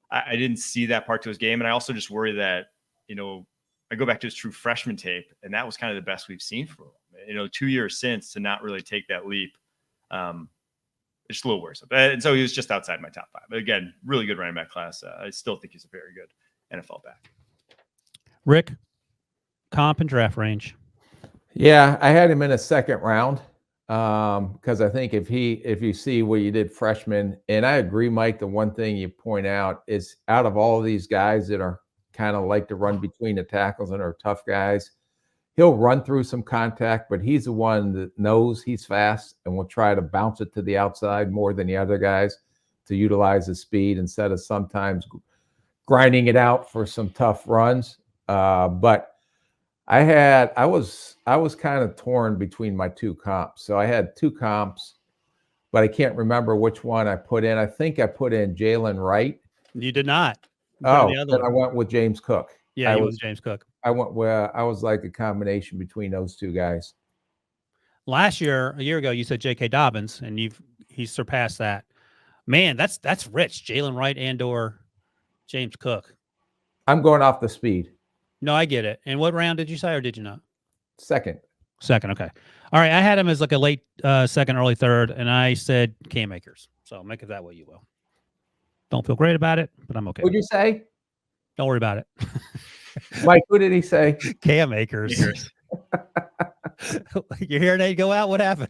I didn't see that part to his game. And I also just worry that, I go back to his true freshman tape, and that was kind of the best we've seen for him. 2 years since, to not really take that leap. It's just a little worse. And so he was just outside my top 5. But again, really good running back class. I still think he's a very good NFL back. Rick, comp and draft range. Yeah, I had him in a second round because I think if you see what you did freshman, and I agree, Mike, the one thing you point out is out of all of these guys that are kind of like to run between the tackles and are tough guys, he'll run through some contact, but he's the one that knows he's fast and will try to bounce it to the outside more than the other guys to utilize his speed instead of sometimes grinding it out for some tough runs. But I was kind of torn between my 2 comps. So I had 2 comps, but I can't remember which one I put in. I think I put in Jalen Wright. You did not. Then I went with James Cook. Yeah, you went with James Cook. I went where I was like a combination between those 2 guys. A year ago, you said J.K. Dobbins, and he's surpassed that. Man, that's rich. Jalen Wright and/or James Cook. I'm going off the speed. No, I get it. And what round did you say, or did you not? Second. Okay. All right, I had him as like a late second, early third, and I said Cam Akers. So make it that way you will. Don't feel great about it, but I'm okay. What'd you say? Don't worry about it. Mike, what did he say? Cam Akers. You're hearing Nate go out? What happened?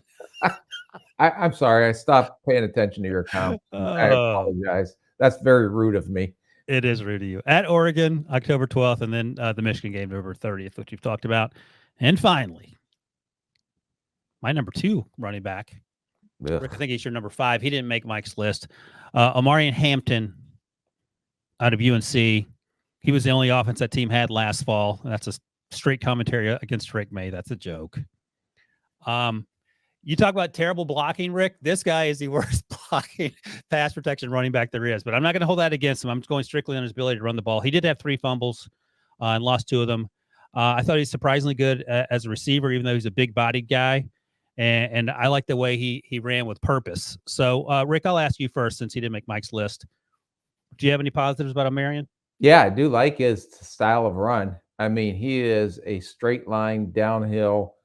I'm sorry. I stopped paying attention to your comment. I apologize. That's very rude of me. It is rude of you. At Oregon, October 12th, and then the Michigan game, November 30th, which you've talked about. And finally, my number 2 running back. Rick, I think he's your number 5. He didn't make Mike's list. Omari Hampton out of UNC. He was the only offense that team had last fall. That's a straight commentary against Rick May. That's a joke. You talk about terrible blocking, Rick. This guy is the worst blocking pass protection running back there is. But I'm not going to hold that against him. I'm going strictly on his ability to run the ball. He did have 3 fumbles and lost 2 of them. I thought he's surprisingly good as a receiver, even though he's a big-bodied guy. And I like the way he ran with purpose. So, Rick, I'll ask you first since he didn't make Mike's list. Do you have any positives about Omarion? Yeah, I do like his style of run. I mean, he is a straight line downhill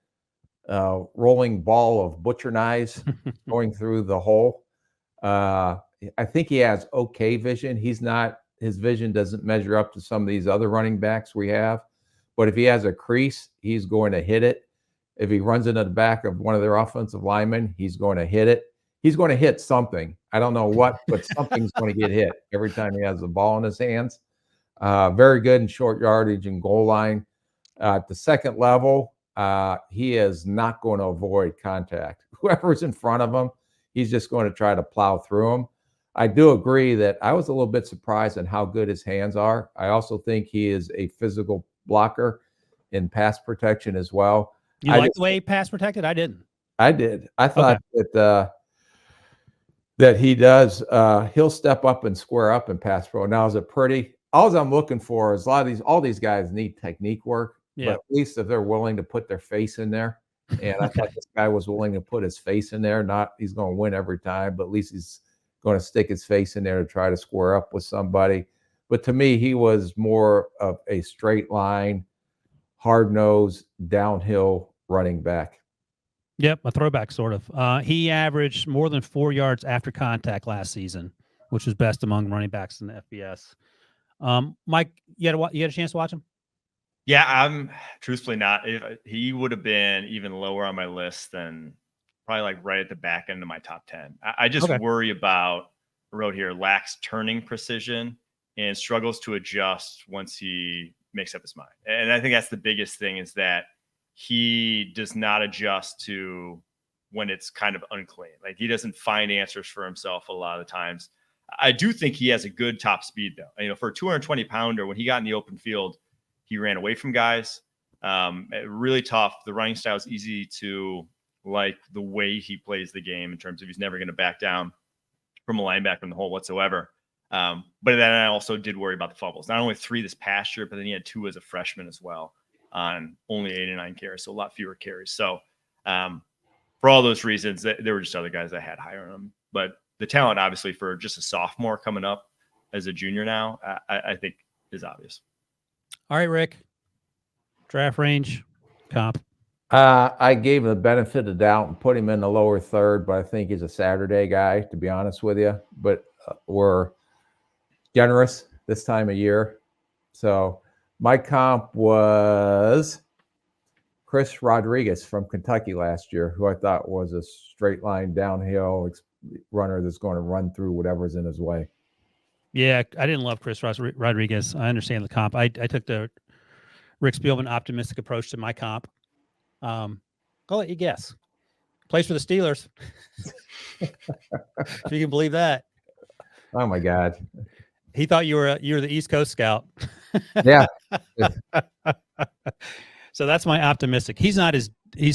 rolling ball of butcher knives going through the hole. I think he has okay vision. His vision doesn't measure up to some of these other running backs we have. But if he has a crease, he's going to hit it. If he runs into the back of one of their offensive linemen, he's going to hit it. He's going to hit something. I don't know what, but something's going to get hit every time he has the ball in his hands. Very good in short yardage and goal line. At the second level, he is not going to avoid contact. Whoever's in front of him, he's just going to try to plow through him. I do agree that I was a little bit surprised at how good his hands are. I also think he is a physical blocker in pass protection as well. You like the way he pass protected? I didn't. I did. I thought that he does. He'll step up and square up in pass pro. Now, is it pretty? All I'm looking for is all these guys need technique work. Yeah. But at least if they're willing to put their face in there, and I thought this guy was willing to put his face in there. Not he's going to win every time, but at least he's going to stick his face in there to try to square up with somebody. But to me, he was more of a straight line, hard-nosed, downhill running back. Yep, a throwback sort of. He averaged more than 4 yards after contact last season, which was best among running backs in the FBS. Mike, you had a chance to watch him? Yeah, I'm truthfully not. He would have been even lower on my list than probably like right at the back end of my top 10. I just worry about, I wrote here, lacks turning precision and struggles to adjust once he makes up his mind. And I think that's the biggest thing, is that he does not adjust to when it's kind of unclean. Like, he doesn't find answers for himself a lot of the times. I do think he has a good top speed, though. You know, for a 220 pounder, when he got in the open field, he ran away from guys. Really tough. The running style is easy to like the way he plays the game, in terms of he's never going to back down from a linebacker in the hole whatsoever. But then I also did worry about the fumbles. Not only 3 this past year, but then he had 2 as a freshman as well, on only 89 carries, so a lot fewer carries. So for all those reasons, there were just other guys I had higher on him. But the talent, obviously, for just a sophomore coming up as a junior now, I think is obvious. All right, Rick. Draft range, comp. I gave him the benefit of the doubt and put him in the lower third, but I think he's a Saturday guy, to be honest with you. But we're generous this time of year. So my comp was Chris Rodriguez from Kentucky last year, who I thought was a straight line downhill runner that's going to run through whatever's in his way. Yeah, I didn't love Chris Rodriguez. I understand the comp. I took the Rick Spielman optimistic approach to my comp. I'll let you guess. Plays for the Steelers. If you can believe that. Oh my God. He thought you were the East Coast scout. Yeah. So that's my optimistic. He's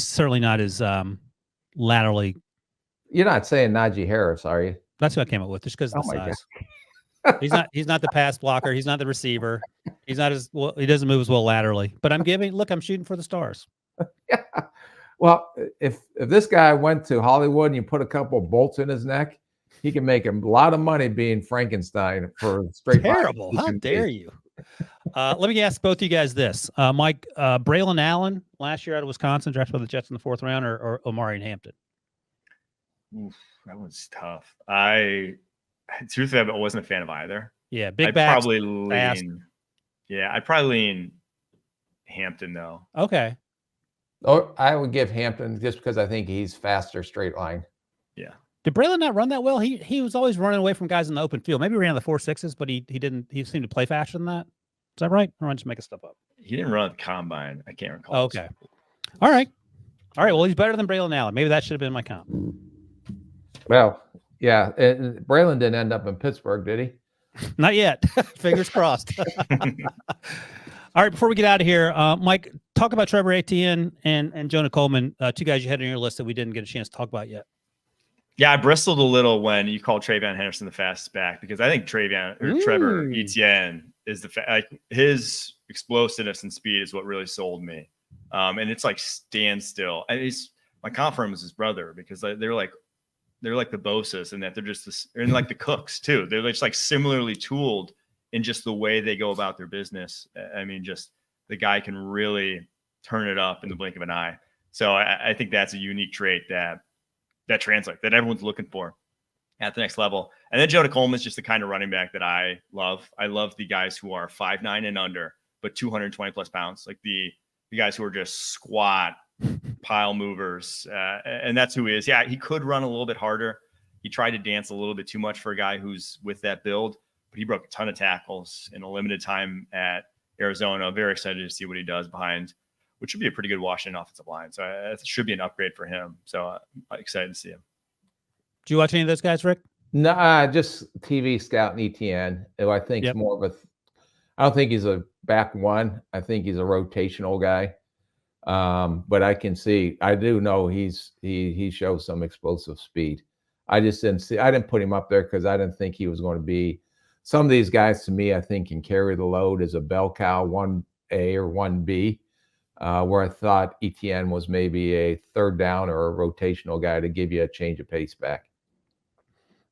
certainly not as laterally. You're not saying Najee Harris, are you? That's what I came up with, just because of the size. God. He's not the pass blocker. He's not the receiver. He's not as well. He doesn't move as well laterally. But I'm shooting for the stars. Yeah. Well, if this guy went to Hollywood and you put a couple of bolts in his neck, he can make a lot of money being Frankenstein for straight. Terrible. How dare you? Let me ask both of you guys this. Mike, Braylon Allen last year out of Wisconsin, drafted by the Jets in the 4th round, or Omari Hampton? Oof, that was tough. Truthfully, I wasn't a fan of either. Yeah, big I'd backs, probably fast. I'd probably lean Hampton, though. Okay. Oh, I would give Hampton just because I think he's faster straight line. Yeah. Did Braylon not run that well? He was always running away from guys in the open field. Maybe he ran the 4.6s, but he didn't. He seemed to play faster than that. Is that right? Or am I just making stuff up? He didn't run at the combine. I can't recall. Okay. All right. Well, he's better than Braylon Allen. Maybe that should have been my comp. Well, yeah. Braylon didn't end up in Pittsburgh, did he? Not yet. Fingers crossed. All right. Before we get out of here, Mike, talk about Trevor Etienne and Jonah Coleman, 2 guys you had on your list that we didn't get a chance to talk about yet. Yeah, I bristled a little when you called TreVeyon Henderson the fastest back, because I think Trevor Etienne is his explosiveness and speed is what really sold me. And it's like standstill. And my comp for him is his brother, because they're like the Boses, and that they're like the Cooks too. They're just like similarly tooled in just the way they go about their business. I mean, just the guy can really turn it up in the blink of an eye. So I think that's a unique trait that translates, that everyone's looking for at the next level. And then Jonah Coleman is just the kind of running back that I love. I love the guys who are 5'9" and under, but 220 plus pounds, like the guys who are just squat pile movers. And that's who he is. Yeah, he could run a little bit harder. He tried to dance a little bit too much for a guy who's with that build, but he broke a ton of tackles in a limited time at Arizona. I'm very excited to see what he does behind, which should be a pretty good Washington offensive line. So it should be an upgrade for him. So I'm excited to see him. Did you watch any of those guys, Rick? No, just TV scout and ETN, who I think is more of I don't think he's a back one. I think he's a rotational guy. But I do know he shows some explosive speed. I didn't put him up there because I didn't think he was going to be. Some of these guys, to me, I think can carry the load as a bell cow 1A or 1B, where I thought ETN was maybe a third down or a rotational guy to give you a change of pace back.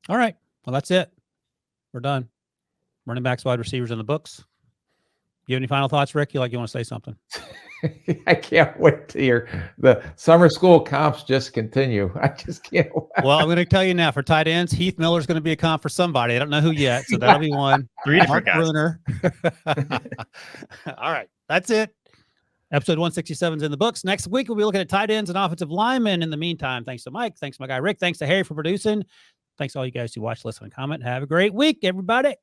All right. Well, that's it. We're done. Running backs, wide receivers in the books. You have any final thoughts, Rick? You want to say something? I can't wait to hear the summer school comps just continue. I just can't wait. Well, I'm going to tell you now, for tight ends, Heath Miller's going to be a comp for somebody. I don't know who yet, so that'll be one. 3 different guys. Bruner. All right. That's it. Episode 167 is in the books. Next week, we'll be looking at tight ends and offensive linemen. In the meantime, thanks to Mike. Thanks to my guy, Rick. Thanks to Harry for producing. Thanks to all you guys who watch, listen, and comment. Have a great week, everybody.